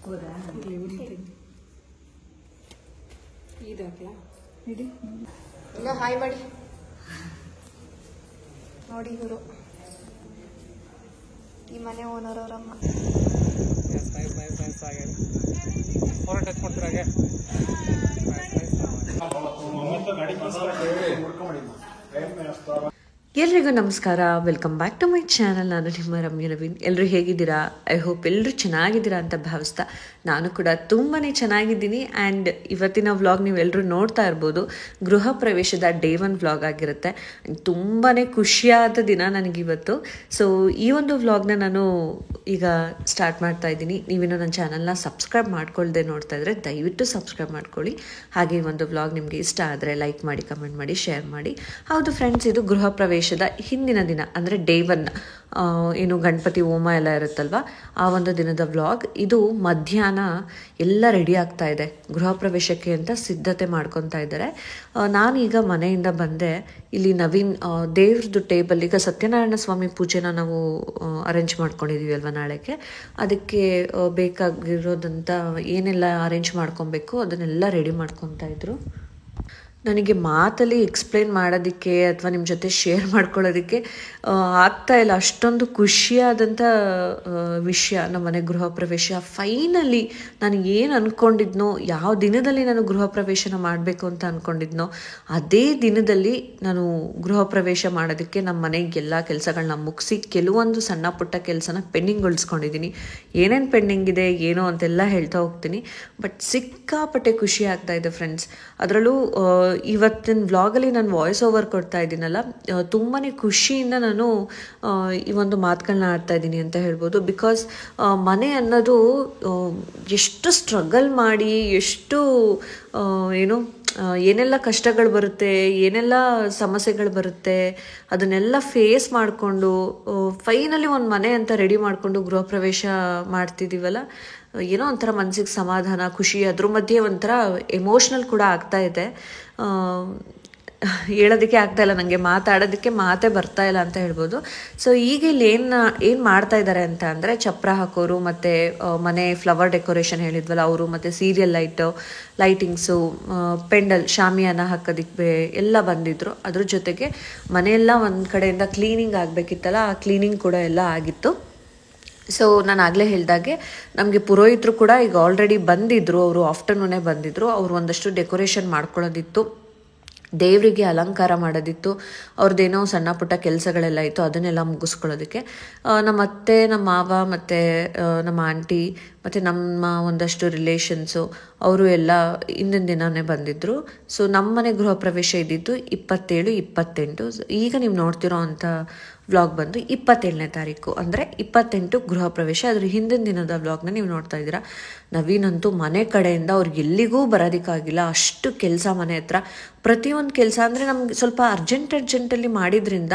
ಹೌದಾ? ಇದಾಗಲಾ ಇಡಿ. ಇಲ್ಲ ಹಾಯ್ ಮಾಡಿ ನೋಡಿ, ಇವರು ಈ ಮನೆ ಓನರ್ ಅವರಮ್ಮ. ಎಲ್ರಿಗೂ ನಮಸ್ಕಾರ, welcome back to my channel. ನಾನು ನಿಮ್ಮ ರಮ್ಯ ನವೀನ್. ಎಲ್ಲರೂ ಹೇಗಿದ್ದೀರಾ? ಐ ಹೋಪ್ ಎಲ್ಲರೂ ಚೆನ್ನಾಗಿದ್ದೀರಾ ಅಂತ ಭಾವಿಸ್ತಾ ನಾನು ಕೂಡ ತುಂಬಾ ಚೆನ್ನಾಗಿದ್ದೀನಿ. ಆ್ಯಂಡ್ ಇವತ್ತಿನ ವ್ಲಾಗ್ ನೀವೆಲ್ಲರೂ ನೋಡ್ತಾ ಇರ್ಬೋದು, ಗೃಹ ಪ್ರವೇಶದ ಡೇ 1 ವ್ಲಾಗ್ ಆಗಿರುತ್ತೆ. ತುಂಬಾ ಖುಷಿಯಾದ ದಿನ ನನಗಿವತ್ತು. ಸೊ ಈ ಒಂದು ವ್ಲಾಗ್ನ ನಾನು ಈಗ ಸ್ಟಾರ್ಟ್ ಮಾಡ್ತಾ ಇದ್ದೀನಿ. ನೀವೇನೋ ನನ್ನ ಚಾನಲ್ನ ಸಬ್ಸ್ಕ್ರೈಬ್ ಮಾಡ್ಕೊಳ್ದೆ ನೋಡ್ತಾ ಇದ್ರೆ ದಯವಿಟ್ಟು ಸಬ್ಸ್ಕ್ರೈಬ್ ಮಾಡ್ಕೊಳ್ಳಿ. ಹಾಗೆ ಈ ಒಂದು ವ್ಲಾಗ್ ನಿಮಗೆ ಇಷ್ಟ ಆದರೆ ಲೈಕ್ ಮಾಡಿ, ಕಮೆಂಟ್ ಮಾಡಿ, ಶೇರ್ ಮಾಡಿ. ಹೌದು ಫ್ರೆಂಡ್ಸ್, ಇದು ಗೃಹ ಪ್ರವೇಶದ ಹಿಂದಿನ ದಿನ ಅಂದರೆ ಡೇ 1, ಏನು ಗಣಪತಿ ಹೋಮ ಎಲ್ಲ ಇರುತ್ತಲ್ವ, ಆ ಒಂದು ದಿನದ ವ್ಲಾಗ್ ಇದು. ಮಧ್ಯಾಹ್ನ ಎಲ್ಲ ರೆಡಿ ಆಗ್ತಾ ಇದೆ, ಗೃಹ ಪ್ರವೇಶಕ್ಕೆ ಅಂತ ಸಿದ್ಧತೆ ಮಾಡ್ಕೊತಾ ಇದ್ದಾರೆ. ನಾನೀಗ ಮನೆಯಿಂದ ಬಂದೆ. ಇಲ್ಲಿ ನವೀನ್ ದೇವ್ರದ್ದು ಟೇಬಲ್, ಈಗ ಸತ್ಯನಾರಾಯಣ ಸ್ವಾಮಿ ಪೂಜೆನ ನಾವು ಅರೇಂಜ್ ಮಾಡ್ಕೊಂಡಿದ್ದೀವಿ ಅಲ್ವ ನಾಳೆಗೆ, ಅದಕ್ಕೆ ಬೇಕಾಗಿರೋದಂತ ಏನೆಲ್ಲ ಅರೇಂಜ್ ಮಾಡ್ಕೊಬೇಕು ಅದನ್ನೆಲ್ಲ ರೆಡಿ ಮಾಡ್ಕೊತಾ ಇದ್ರು. ನನಗೆ ಮಾತಲ್ಲಿ ಎಕ್ಸ್ಪ್ಲೇನ್ ಮಾಡೋದಕ್ಕೆ ಅಥವಾ ನಿಮ್ಮ ಜೊತೆ ಶೇರ್ ಮಾಡ್ಕೊಳ್ಳೋದಕ್ಕೆ ಆಗ್ತಾ ಇಲ್ಲ. ಅಷ್ಟೊಂದು ಖುಷಿಯಾದಂಥ ವಿಷಯ ನಮ್ಮ ಮನೆ ಗೃಹ ಪ್ರವೇಶ. ಫೈನಲಿ ನಾನು ಏನು ಅಂದ್ಕೊಂಡಿದ್ನೋ, ಯಾವ ದಿನದಲ್ಲಿ ನಾನು ಗೃಹ ಪ್ರವೇಶನ ಮಾಡಬೇಕು ಅಂತ ಅಂದ್ಕೊಂಡಿದ್ನೋ ಅದೇ ದಿನದಲ್ಲಿ ನಾನು ಗೃಹ ಪ್ರವೇಶ ಮಾಡೋದಕ್ಕೆ ನಮ್ಮ ಮನೆಗೆ ಎಲ್ಲ ಕೆಲಸಗಳನ್ನ ಮುಗಿಸಿ ಕೆಲವೊಂದು ಸಣ್ಣ ಪುಟ್ಟ ಕೆಲಸನ ಪೆಂಡಿಂಗ್ಗೊಳಿಸ್ಕೊಂಡಿದ್ದೀನಿ. ಏನೇನು ಪೆಂಡಿಂಗ್ ಇದೆ ಏನೋ ಅಂತೆಲ್ಲ ಹೇಳ್ತಾ ಹೋಗ್ತೀನಿ. ಬಟ್ ಸಿಕ್ಕಾಪಟ್ಟೆ ಖುಷಿ ಆಗ್ತಾ ಇದೆ ಫ್ರೆಂಡ್ಸ್. ಅದರಲ್ಲೂ ಇವತ್ತಿನ ವ್ಲಾಗಲ್ಲಿ ನಾನು ವಾಯ್ಸ್ ಓವರ್ ಕೊಡ್ತಾ ಇದ್ದೀನಲ್ಲ, ತುಂಬಾ ಖುಷಿಯಿಂದ ನಾನು ಈ ಒಂದು ಮಾತುಗಳನ್ನ ಆಡ್ತಾ ಇದ್ದೀನಿ ಅಂತ ಹೇಳ್ಬೋದು. ಬಿಕಾಸ್ ಮನೆ ಅನ್ನೋದು ಎಷ್ಟು ಸ್ಟ್ರಗಲ್ ಮಾಡಿ, ಎಷ್ಟು ಏನೆಲ್ಲ ಕಷ್ಟಗಳು ಬರುತ್ತೆ, ಏನೆಲ್ಲ ಸಮಸ್ಯೆಗಳು ಬರುತ್ತೆ, ಅದನ್ನೆಲ್ಲ ಫೇಸ್ ಮಾಡಿಕೊಂಡು ಫೈನಲಿ ಒಂದು ಮನೆ ಅಂತ ರೆಡಿ ಮಾಡಿಕೊಂಡು ಗೃಹ ಪ್ರವೇಶ ಮಾಡ್ತಿದ್ದೀವಲ್ಲ, ಏನೋ ಒಂಥರ ಮನಸ್ಸಿಗೆ ಸಮಾಧಾನ, ಖುಷಿ, ಅದ್ರ ಮಧ್ಯೆ ಒಂಥರ ಎಮೋಷ್ನಲ್ ಕೂಡ ಆಗ್ತಾ ಇದೆ. ಹೇಳೋದಕ್ಕೆ ಆಗ್ತಾ ಇಲ್ಲ, ನನಗೆ ಮಾತಾಡೋದಕ್ಕೆ ಮಾತೇ ಬರ್ತಾ ಇಲ್ಲ ಅಂತ ಹೇಳ್ಬೋದು. ಸೊ ಈಗ ಇಲ್ಲಿ ಏನು ಮಾಡ್ತಾ ಇದ್ದಾರೆ ಅಂತ ಅಂದರೆ, ಚಪ್ರ ಹಾಕೋರು ಮತ್ತು ಮನೆ ಫ್ಲವರ್ ಡೆಕೋರೇಷನ್ ಹೇಳಿದ್ವಲ್ಲ ಅವರು, ಮತ್ತು ಸೀರಿಯಲ್ ಲೈಟಿಂಗ್ಸು, ಪೆಂಡಲ್, ಶಾಮಿಯಾನ ಹಾಕೋದಕ್ಕೆ ಎಲ್ಲ ಬಂದಿದ್ರು. ಅದ್ರ ಜೊತೆಗೆ ಮನೆಯೆಲ್ಲ ಒಂದು ಕಡೆಯಿಂದ ಕ್ಲೀನಿಂಗ್ ಆಗಬೇಕಿತ್ತಲ್ಲ, ಆ ಕ್ಲೀನಿಂಗ್ ಕೂಡ ಎಲ್ಲ ಆಗಿತ್ತು. ಸೊ ನಾನು ಆಗಲೇ ಹೇಳಿದಾಗೆ ನಮಗೆ ಪುರೋಹಿತರು ಕೂಡ ಈಗ ಆಲ್ರೆಡಿ ಬಂದಿದ್ದರು. ಅವರು ಆಫ್ಟರ್ನೂನೇ ಬಂದಿದ್ದರು. ಅವರು ಒಂದಷ್ಟು ಡೆಕೋರೇಷನ್ ಮಾಡ್ಕೊಳ್ಳೋದಿತ್ತು, ದೇವರಿಗೆ ಅಲಂಕಾರ ಮಾಡೋದಿತ್ತು, ಅವ್ರದ್ದೇನೋ ಸಣ್ಣ ಪುಟ್ಟ ಕೆಲಸಗಳೆಲ್ಲ ಇತ್ತು, ಅದನ್ನೆಲ್ಲ ಮುಗಿಸ್ಕೊಳ್ಳೋದಕ್ಕೆ ನಮ್ಮ ಅತ್ತೆ, ನಮ್ಮ ಮಾವ ಮತ್ತು ನಮ್ಮ ಆಂಟಿ ಮತ್ತು ನಮ್ಮ ಒಂದಷ್ಟು ರಿಲೇಷನ್ಸು ಅವರು ಎಲ್ಲ ಹಿಂದಿನ ದಿನವೇ ಬಂದಿದ್ದರು. ಸೊ ನಮ್ಮ ಮನೆ ಗೃಹ ಪ್ರವೇಶ ಇದ್ದಿದ್ದು 27, 28. ಈಗ ನೀವು ನೋಡ್ತಿರೋ ಅಂಥ ವ್ಲಾಗ್ ಬಂದು 27ನೇ ತಾರೀಕು, ಅಂದರೆ 28 ಗೃಹ ಪ್ರವೇಶ. ಅದ್ರ ಹಿಂದಿನ ದಿನದ ವ್ಲಾಗ್ನ ನೀವು ನೋಡ್ತಾ ಇದ್ದೀರಾ. ನವೀನಂತೂ ಮನೆ ಕಡೆಯಿಂದ ಅವ್ರಿಗೆ ಎಲ್ಲಿಗೂ ಬರೋದಕ್ಕಾಗಿಲ್ಲ, ಅಷ್ಟು ಕೆಲಸ ಮನೆ ಹತ್ರ. ಪ್ರತಿಯೊಂದು ಕೆಲಸ ಅಂದರೆ ನಮ್ಗೆ ಸ್ವಲ್ಪ ಅರ್ಜೆಂಟಲ್ಲಿ ಮಾಡಿದ್ರಿಂದ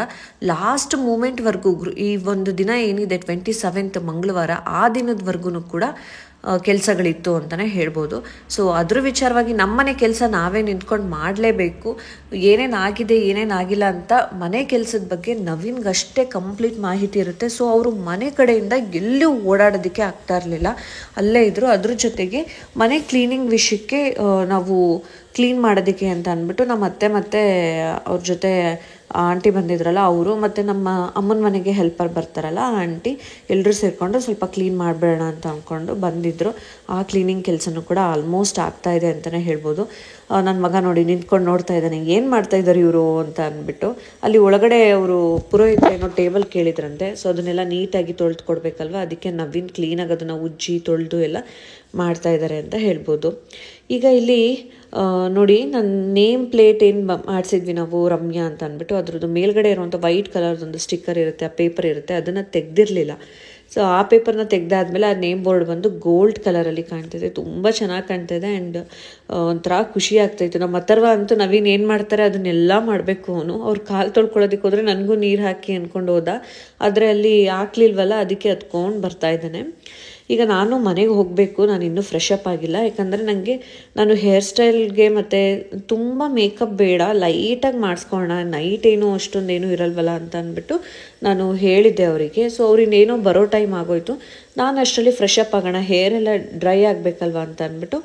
ಲಾಸ್ಟ್ ಮೂಮೆಂಟ್ವರೆಗೂ ಈ ಒಂದು ದಿನ ಏನಿದೆ 27th ಮಂಗಳವಾರ, ಆ ದಿನದವರೆಗೂ ಕೂಡ ಕೆಲಸಗಳಿತ್ತು ಅಂತಲೇ ಹೇಳ್ಬೋದು. ಸೊ ಅದ್ರ ವಿಚಾರವಾಗಿ ನಮ್ಮನೆ ಕೆಲಸ ನಾವೇ ನಿಂತ್ಕೊಂಡು ಮಾಡಲೇಬೇಕು. ಏನೇನಾಗಿದೆ ಏನೇನಾಗಿಲ್ಲ ಅಂತ ಮನೆ ಕೆಲಸದ ಬಗ್ಗೆ ನವೀನ್ಗಷ್ಟೇ ಕಂಪ್ಲೀಟ್ ಮಾಹಿತಿ ಇರುತ್ತೆ. ಸೊ ಅವರು ಮನೆ ಕಡೆಯಿಂದ ಎಲ್ಲೂ ಓಡಾಡೋದಕ್ಕೆ ಆಗ್ತಾ ಇರಲಿಲ್ಲ, ಅಲ್ಲೇ ಇದ್ದರು. ಅದ್ರ ಜೊತೆಗೆ ಮನೆ ಕ್ಲೀನಿಂಗ್ ವಿಷಯಕ್ಕೆ ನಾವು ಕ್ಲೀನ್ ಮಾಡೋದಕ್ಕೆ ಅಂತ ಅಂದ್ಬಿಟ್ಟು ನಮ್ಮ ಅತ್ತೆ ಮತ್ತು ಅವ್ರ ಜೊತೆ ಆಂಟಿ ಬಂದಿದ್ರಲ್ಲ ಅವರು, ಮತ್ತು ನಮ್ಮ ಅಮ್ಮನ ಮನೆಗೆ ಹೆಲ್ಪರ್ ಬರ್ತಾರಲ್ಲ ಆ ಆಂಟಿ, ಎಲ್ಲರೂ ಸೇರಿಕೊಂಡು ಸ್ವಲ್ಪ ಕ್ಲೀನ್ ಮಾಡಿಬಿಡೋಣ ಅಂತ ಅಂದ್ಕೊಂಡು ಬಂದಿದ್ದರು. ಆ ಕ್ಲೀನಿಂಗ್ ಕೆಲಸನೂ ಕೂಡ ಆಲ್ಮೋಸ್ಟ್ ಆಗ್ತಾ ಇದೆ ಅಂತಲೇ ಹೇಳ್ಬೋದು. ನನ್ನ ಮಗ ನೋಡಿ ನಿಂತ್ಕೊಂಡು ನೋಡ್ತಾ ಇದ್ದಾನೆ, ಏನು ಮಾಡ್ತಾ ಇದ್ದಾರೆ ಇವರು ಅಂತ ಅಂದ್ಬಿಟ್ಟು. ಅಲ್ಲಿ ಒಳಗಡೆ ಅವರು ಪುರೋಹಿತರು ಏನೋ ಟೇಬಲ್ ಕೇಳಿದ್ರಂತೆ. ಸೊ ಅದನ್ನೆಲ್ಲ ನೀಟಾಗಿ ತೊಳೆದು ಕೊಡಬೇಕಲ್ವ, ಅದಕ್ಕೆ ನವೀನ್ ಕ್ಲೀನಾಗಿ ಅದನ್ನು ಉಜ್ಜಿ ತೊಳೆದು ಎಲ್ಲ ಮಾಡ್ತಾ ಇದ್ದಾರೆ ಅಂತ ಹೇಳ್ಬೋದು. ಈಗ ಇಲ್ಲಿ ನೋಡಿ, ನನ್ನ ನೇಮ್ ಪ್ಲೇಟ್ ಏನು ಮಾಡಿಸಿದ್ವಿ ನಾವು ರಮ್ಯಾ ಅಂತ ಅಂದ್ಬಿಟ್ಟು, ಅದ್ರದ್ದು ಮೇಲ್ಗಡೆ ಇರುವಂಥ ವೈಟ್ ಕಲರ್ದೊಂದು ಸ್ಟಿಕ್ಕರ್ ಇರುತ್ತೆ, ಆ ಪೇಪರ್ ಇರುತ್ತೆ, ಅದನ್ನು ತೆಗೆದಿರಲಿಲ್ಲ. ಸೊ ಆ ಪೇಪರ್ನ ತೆಗೆದಾದ್ಮೇಲೆ ಆ ನೇಮ್ ಬೋರ್ಡ್ ಬಂದು ಗೋಲ್ಡ್ ಕಲರಲ್ಲಿ ಕಾಣ್ತಿದೆ, ತುಂಬ ಚೆನ್ನಾಗಿ ಕಾಣ್ತಿದೆ. ಆ್ಯಂಡ್ ಒಂಥರ ಖುಷಿ ಆಗ್ತಾಯಿತ್ತು. ನಮ್ಮ ಅಥರ್ವ ಅಂತೂ ನವೀನ್ ಏನು ಮಾಡ್ತಾರೆ ಅದನ್ನೆಲ್ಲ ಮಾಡಬೇಕು. ಅವ್ರು ಕಾಲು ತೊಳ್ಕೊಳ್ಳೋದಕ್ಕೆ ಹೋದರೆ ನನಗೂ ನೀರು ಹಾಕಿ ಅಂದ್ಕೊಂಡು ಹೋದ, ಆದರೆ ಅಲ್ಲಿ ಹಾಕ್ಲಿಲ್ವಲ್ಲ, ಅದಕ್ಕೆ ಹತ್ಕೊಂಡು ಬರ್ತಾ ಇದ್ದಾನೆ. ಈಗ ನಾನು ಮನೆಗೆ ಹೋಗಬೇಕು, ನಾನು ಇನ್ನೂ ಫ್ರೆಶ್ ಅಪ್ ಆಗಿಲ್ಲ. ಯಾಕಂದರೆ ನಾನು ಹೇರ್ ಸ್ಟೈಲ್ಗೆ ಮತ್ತು ತುಂಬ ಮೇಕಪ್ ಬೇಡ, ಲೈಟಾಗಿ ಮಾಡಿಸ್ಕೊಳ್ಳೋಣ, ನೈಟ್ ಏನೂ ಅಷ್ಟೊಂದೇನು ಇರಲ್ವಲ್ಲ ಅಂತ ಅಂದ್ಬಿಟ್ಟು ನಾನು ಹೇಳಿದ್ದೆ ಅವರಿಗೆ. ಸೊ ಅವ್ರಿನ್ನೇನೋ ಬರೋ ಟೈಮ್ ಆಗೋಯ್ತು. ನಾನು ಅಷ್ಟರಲ್ಲಿ ಫ್ರೆಶ್ ಅಪ್ ಆಗೋಣ, ಹೇರ್ ಎಲ್ಲ ಡ್ರೈ ಆಗಬೇಕಲ್ವ ಅಂತ ಅಂದ್ಬಿಟ್ಟು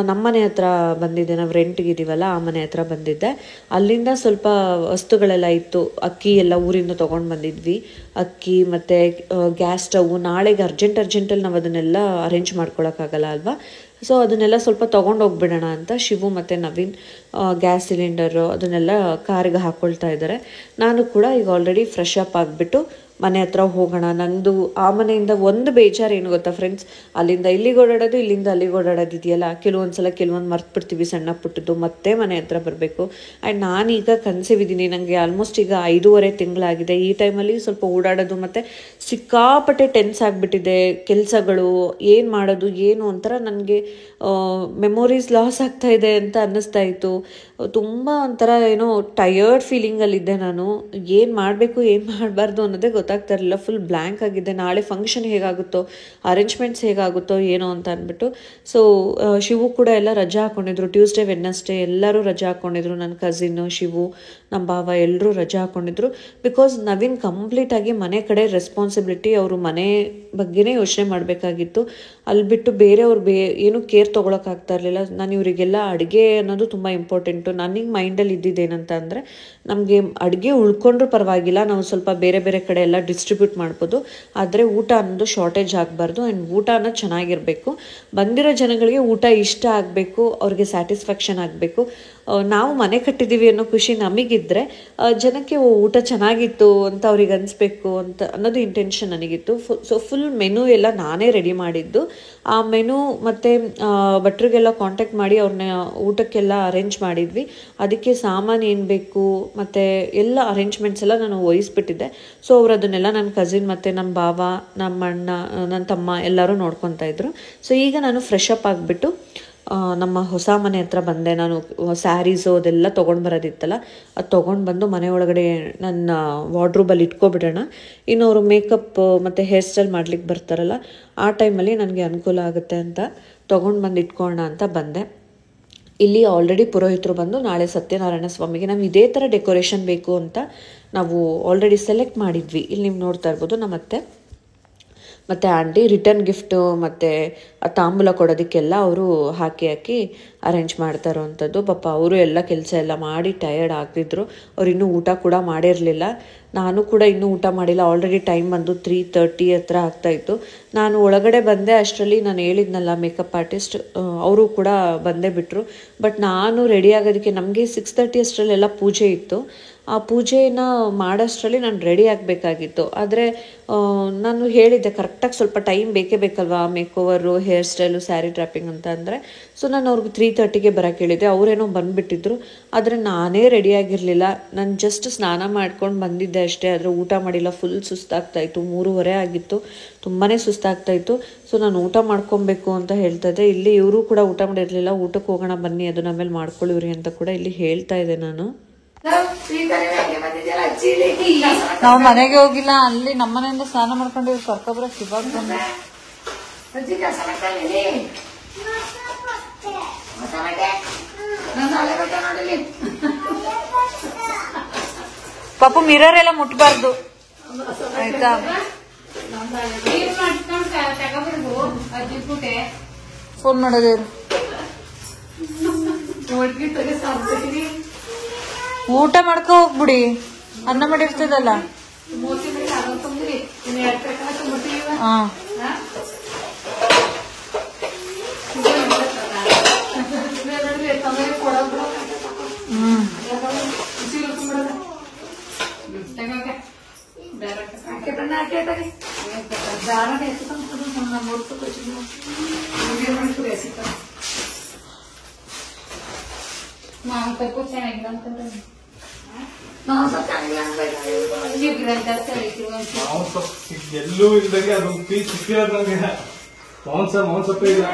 ನಮ್ಮನೆ ಹತ್ರ ಬಂದಿದ್ದೆ. ನಾವು ರೆಂಟ್ಗಿದ್ದೀವಲ್ಲ ಆ ಮನೆ ಹತ್ರ ಬಂದಿದ್ದೆ. ಅಲ್ಲಿಂದ ಸ್ವಲ್ಪ ವಸ್ತುಗಳೆಲ್ಲ ಇತ್ತು. ಅಕ್ಕಿ ಎಲ್ಲ ಊರಿಂದ ತೊಗೊಂಡು ಬಂದಿದ್ವಿ. ಅಕ್ಕಿ ಮತ್ತು ಗ್ಯಾಸ್ ಸ್ಟವ್. ನಾಳೆಗೆ ಅರ್ಜೆಂಟಲ್ಲಿ ನಾವು ಅದನ್ನೆಲ್ಲ ಅರೇಂಜ್ ಮಾಡ್ಕೊಳಕ್ಕಾಗಲ್ಲ ಅಲ್ವಾ. ಸೊ ಅದನ್ನೆಲ್ಲ ಸ್ವಲ್ಪ ತೊಗೊಂಡು ಹೋಗ್ಬಿಡೋಣ ಅಂತ ಶಿವು ಮತ್ತು ನವೀನ್ ಗ್ಯಾಸ್ ಸಿಲಿಂಡರು ಅದನ್ನೆಲ್ಲ ಕಾರಿಗೆ ಹಾಕ್ಕೊಳ್ತಾ ಇದ್ದಾರೆ. ನಾನು ಕೂಡ ಈಗ ಆಲ್ರೆಡಿ ಫ್ರೆಶ್ ಅಪ್ ಆಗಿಬಿಟ್ಟು ಮನೆ ಹತ್ರ ಹೋಗೋಣ. ನಂದು ಆ ಮನೆಯಿಂದ ಒಂದು ಬೇಜಾರು ಏನು ಗೊತ್ತಾ ಫ್ರೆಂಡ್ಸ್, ಅಲ್ಲಿಂದ ಇಲ್ಲಿಗೆ ಓಡಾಡೋದು, ಇಲ್ಲಿಂದ ಅಲ್ಲಿಗೆ ಓಡಾಡೋದಿದೆಯಲ್ಲ, ಕೆಲವೊಂದು ಮರ್ತ್ಬಿಡ್ತೀವಿ ಸಣ್ಣ ಪುಟ್ಟದ್ದು, ಮತ್ತೆ ಮನೆ ಹತ್ರ ಬರಬೇಕು. ಆ್ಯಂಡ್ ನಾನೀಗ ಕನ್ಸೀವ್ ಇದ್ದೀನಿ, ನನಗೆ ಆಲ್ಮೋಸ್ಟ್ ಈಗ 5.5 ತಿಂಗಳಾಗಿದೆ. ಈ ಟೈಮಲ್ಲಿ ಸ್ವಲ್ಪ ಓಡಾಡೋದು ಮತ್ತು ಸಿಕ್ಕಾಪಟ್ಟೆ ಟೆನ್ಸ್ ಆಗಿಬಿಟ್ಟಿದೆ ಕೆಲಸಗಳು. ಏನು ಮಾಡೋದು ಏನು ಒಂಥರ ನನಗೆ ಮೆಮೊರೀಸ್ ಲಾಸ್ ಆಗ್ತಾ ಇದೆ ಅಂತ ಅನ್ನಿಸ್ತಾ ಇತ್ತು. ತುಂಬ ಒಂಥರ ಏನೋ ಟಯರ್ಡ್ ಫೀಲಿಂಗಲ್ಲಿದ್ದೆ ನಾನು. ಏನು ಮಾಡಬೇಕು ಏನು ಮಾಡಬಾರ್ದು ಅನ್ನೋದೇ ಗೊತ್ತಾಗ್ತಾ ಇರಲಿಲ್ಲ. ಫುಲ್ ಬ್ಲ್ಯಾಂಕ್ ಆಗಿದ್ದೆ. ನಾಳೆ ಫಂಕ್ಷನ್ ಹೇಗಾಗುತ್ತೋ, ಅರೇಂಜ್ಮೆಂಟ್ಸ್ ಹೇಗಾಗುತ್ತೋ ಏನೋ ಅಂತ ಅಂದ್ಬಿಟ್ಟು. ಸೊ ಶಿವು ಕೂಡ ಎಲ್ಲ ರಜಾ ಹಾಕ್ಕೊಂಡಿದ್ರು. ಟ್ಯೂಸ್ಡೇ ವೆಡ್ನೆಸ್ಡೇ ಎಲ್ಲರೂ ರಜಾ ಹಾಕ್ಕೊಂಡಿದ್ರು. ನನ್ನ ಕಸಿನ್ನು, ಶಿವು, ನಮ್ಮ ಭಾವ ಎಲ್ಲರೂ ರಜಾ ಹಾಕ್ಕೊಂಡಿದ್ರು. ಬಿಕಾಸ್ ನವೀನ್ ಕಂಪ್ಲೀಟಾಗಿ ಮನೆ ಕಡೆ ರೆಸ್ಪಾನ್ಸಿಬಿಲಿಟಿ, ಅವರು ಮನೆ ಬಗ್ಗೆನೇ ಯೋಚನೆ ಮಾಡಬೇಕಾಗಿತ್ತು. ಅಲ್ಲಿ ಬಿಟ್ಟು ಬೇರೆಯವ್ರು ಏನೂ ಕೇರ್ ತೊಗೊಳಕ್ಕಾಗ್ತಾ ಇರಲಿಲ್ಲ. ನಾನು ಇವರಿಗೆಲ್ಲ ಅಡುಗೆ ಅನ್ನೋದು ತುಂಬ ಇಂಪಾರ್ಟೆಂಟು. ನನಗೆ ಮೈಂಡಲ್ಲಿ ಇದ್ದಿದ್ದೇನಂತ ಅಂದರೆ, ನಮಗೆ ಅಡುಗೆ ಉಳ್ಕೊಂಡ್ರೂ ಪರವಾಗಿಲ್ಲ, ನಾವು ಸ್ವಲ್ಪ ಬೇರೆ ಬೇರೆ ಕಡೆ ಎಲ್ಲ ಡಿಸ್ಟ್ರಿಬ್ಯೂಟ್ ಮಾಡ್ಬೋದು. ಆದರೆ ಊಟ ಅನ್ನೋದು ಶಾರ್ಟೇಜ್ ಆಗಬಾರ್ದು. ಆ್ಯಂಡ್ ಊಟ ಅನ್ನೋದು ಚೆನ್ನಾಗಿರಬೇಕು. ಬಂದಿರೋ ಜನಗಳಿಗೆ ಊಟ ಇಷ್ಟ ಆಗಬೇಕು, ಅವ್ರಿಗೆ ಸ್ಯಾಟಿಸ್ಫ್ಯಾಕ್ಷನ್ ಆಗಬೇಕು. ನಾವು ಮನೆ ಕಟ್ಟಿದ್ದೀವಿ ಅನ್ನೋ ಖುಷಿ ನಮಗಿದ್ರೆ ಜನಕ್ಕೆ ಊಟ ಚೆನ್ನಾಗಿತ್ತು ಅಂತ ಅವ್ರಿಗೆ ಅನಿಸ್ಬೇಕು ಅಂತ ಅನ್ನೋದು ಇಂಟೆನ್ಷನ್ ನನಗಿತ್ತು. ಸೊ ಫುಲ್ ಮೆನು ಎಲ್ಲ ನಾನೇ ರೆಡಿ ಮಾಡಿದ್ದು. ಆ ಮೆನು ಮತ್ತು ಭಟ್ರಿಗೆಲ್ಲ ಕಾಂಟ್ಯಾಕ್ಟ್ ಮಾಡಿ ಅವ್ರನ್ನ ಊಟಕ್ಕೆಲ್ಲ ಅರೇಂಜ್ ಮಾಡಿದ್ವಿ. ಅದಕ್ಕೆ ಸಾಮಾನು ಏನು ಬೇಕು ಮತ್ತು ಎಲ್ಲ ಅರೇಂಜ್ಮೆಂಟ್ಸ್ ಎಲ್ಲ ನಾನು ವಹಿಸ್ಬಿಟ್ಟಿದ್ದೆ. ಸೊ ಅವ್ರು ಅದನ್ನೆಲ್ಲ ನನ್ನ ಕಸಿನ್ ಮತ್ತು ನಮ್ಮ ಭಾವ, ನಮ್ಮ ಅಣ್ಣ, ನನ್ನ ತಮ್ಮ ಎಲ್ಲರೂ ನೋಡ್ಕೊತಾ ಇದ್ರು. ಸೊ ಈಗ ನಾನು ಫ್ರೆಶ್ ಅಪ್ ಆಗಿಬಿಟ್ಟು ನಮ್ಮ ಹೊಸ ಮನೆ ಹತ್ರ ಬಂದೆ. ನಾನು ಸ್ಯಾರೀಸು ಅದೆಲ್ಲ ತೊಗೊಂಡು ಬರೋದಿತ್ತಲ್ಲ, ಅದು ತೊಗೊಂಡು ಬಂದು ಮನೆ ಒಳಗಡೆ ನನ್ನ ವಾರ್ಡ್ರೂಬಲ್ಲಿ ಇಟ್ಕೊಬಿಡೋಣ. ಇನ್ನು ಅವರು ಮೇಕಪ್ ಮತ್ತು ಹೇರ್ ಸ್ಟೈಲ್ ಮಾಡ್ಲಿಕ್ಕೆ ಬರ್ತಾರಲ್ಲ, ಆ ಟೈಮಲ್ಲಿ ನನಗೆ ಅನುಕೂಲ ಆಗುತ್ತೆ ಅಂತ ತೊಗೊಂಡು ಬಂದು ಇಟ್ಕೊಳ್ಳೋಣ ಅಂತ ಬಂದೆ. ಇಲ್ಲಿ ಆಲ್ರೆಡಿ ಪುರೋಹಿತರು ಬಂದು ನಾಳೆ ಸತ್ಯನಾರಾಯಣ ಸ್ವಾಮಿಗೆ ನಾವು ಇದೇ ಥರ ಡೆಕೋರೇಷನ್ ಬೇಕು ಅಂತ ನಾವು ಆಲ್ರೆಡಿ ಸೆಲೆಕ್ಟ್ ಮಾಡಿದ್ವಿ. ಇಲ್ಲಿ ನೀವು ನೋಡ್ತಾ ಇರ್ಬೋದು ನಮ್ಮ ಅತ್ತೆ ಮತ್ತು ಆಂಟಿ ರಿಟರ್ನ್ ಗಿಫ್ಟು ಮತ್ತು ತಾಂಬೂಲ ಕೊಡೋದಕ್ಕೆಲ್ಲ ಅವರು ಹಾಕಿ ಅರೇಂಜ್ ಮಾಡ್ತಾ ಇರೋವಂಥದ್ದು. ಪಾಪ ಅವರು ಎಲ್ಲ ಕೆಲಸ ಎಲ್ಲ ಮಾಡಿ ಟಯರ್ಡ್ ಆಗ್ತಿದ್ರು. ಅವ್ರು ಇನ್ನೂ ಊಟ ಕೂಡ ಮಾಡಿರಲಿಲ್ಲ. ನಾನು ಕೂಡ ಇನ್ನೂ ಊಟ ಮಾಡಿಲ್ಲ. ಆಲ್ರೆಡಿ ಟೈಮ್ ಬಂದು 3:30 ಹತ್ರ ಆಗ್ತಾಯಿತ್ತು. ನಾನು ಒಳಗಡೆ ಬಂದೆ ಅಷ್ಟರಲ್ಲಿ ನಾನು ಹೇಳಿದ್ನಲ್ಲ ಮೇಕಪ್ ಆರ್ಟಿಸ್ಟ್, ಅವರು ಕೂಡ ಬಂದೇ ಬಿಟ್ಟರು. ಬಟ್ ನಾನು ರೆಡಿ ಆಗೋದಕ್ಕೆ ನಮಗೆ 6:30 ಅಷ್ಟರಲ್ಲೆಲ್ಲ ಪೂಜೆ ಇತ್ತು. ಆ ಪೂಜೆನ ಮಾಡೋಷ್ಟರಲ್ಲಿ ನಾನು ರೆಡಿ ಆಗಬೇಕಾಗಿತ್ತು. ಆದರೆ ನಾನು ಹೇಳಿದ್ದೆ ಕರೆಕ್ಟಾಗಿ ಸ್ವಲ್ಪ ಟೈಮ್ ಬೇಕಲ್ವಾ, make over, hair style, sari dropping ಅಂತ ಅಂದರೆ. ಸೊ ನಾನು ಅವ್ರಿಗೆ 3:30ಗೆ ಬರೋಕ್ಕೆ ಹೇಳಿದ್ದೆ. ಅವರೇನೋ ಬಂದುಬಿಟ್ಟಿದ್ರು. ಆದರೆ ನಾನೇ ರೆಡಿಯಾಗಿರಲಿಲ್ಲ. ನಾನು ಜಸ್ಟ್ ಸ್ನಾನ ಮಾಡ್ಕೊಂಡು ಬಂದಿದ್ದೆ ಅಷ್ಟೇ. ಆದರೆ ಊಟ ಮಾಡಿಲ್ಲ. ಫುಲ್ ಸುಸ್ತಾಗ್ತಾಯಿತ್ತು. 3:30 ಆಗಿತ್ತು. ತುಂಬಾ ಸುಸ್ತಾಗ್ತಾಯಿತ್ತು. ಸೊ ನಾನು ಊಟ ಮಾಡ್ಕೊಬೇಕು ಅಂತ ಹೇಳ್ತಾ ಇದ್ದೆ. ಇಲ್ಲಿ ಇವರು ಕೂಡ ಊಟ ಮಾಡಿರಲಿಲ್ಲ. ಊಟಕ್ಕೆ ಹೋಗೋಣ ಬನ್ನಿ, ಅದನ್ನ ಆಮೇಲೆ ಮಾಡ್ಕೊಳ್ಳಿವ್ರಿ ಅಂತ ಕೂಡ ಇಲ್ಲಿ ಹೇಳ್ತಾ ಇದ್ದೆ ನಾನು. ನಾವು ಮನೆಗೆ ಹೋಗಿಲ್ಲ, ಅಲ್ಲಿ ನಮ್ಮನೆಯಿಂದ ಸ್ನಾನ ಮಾಡ್ಕೊಂಡು ಕರ್ಕೊಬ್ರಕ್ ಇವಾಗ ಬಂದು ಪಾಪು ಮಿರರ್ ಎಲ್ಲ ಮುಟ್ಬಾರ್ದು ಆಯ್ತಾ. ಫೋನ್ ಮಾಡೋದೇವ್ರು ಊಟ ಮಾಡ್ಕೊ ಹೋಗ್ಬಿಡಿ, ಅನ್ನ ಮಾಡಿರ್ತದಲ್ಲ. ಹಾ ಎಲ್ಲೂ ಇಲ್ದಂಗೆ ಅದೊಂದು ಪೀಸ್ ಸಿಕ್ಕಿರೋದು ನಂಗೆ. ಮಾಂಸಪ್ಪೇ ಇಲ್ಲ.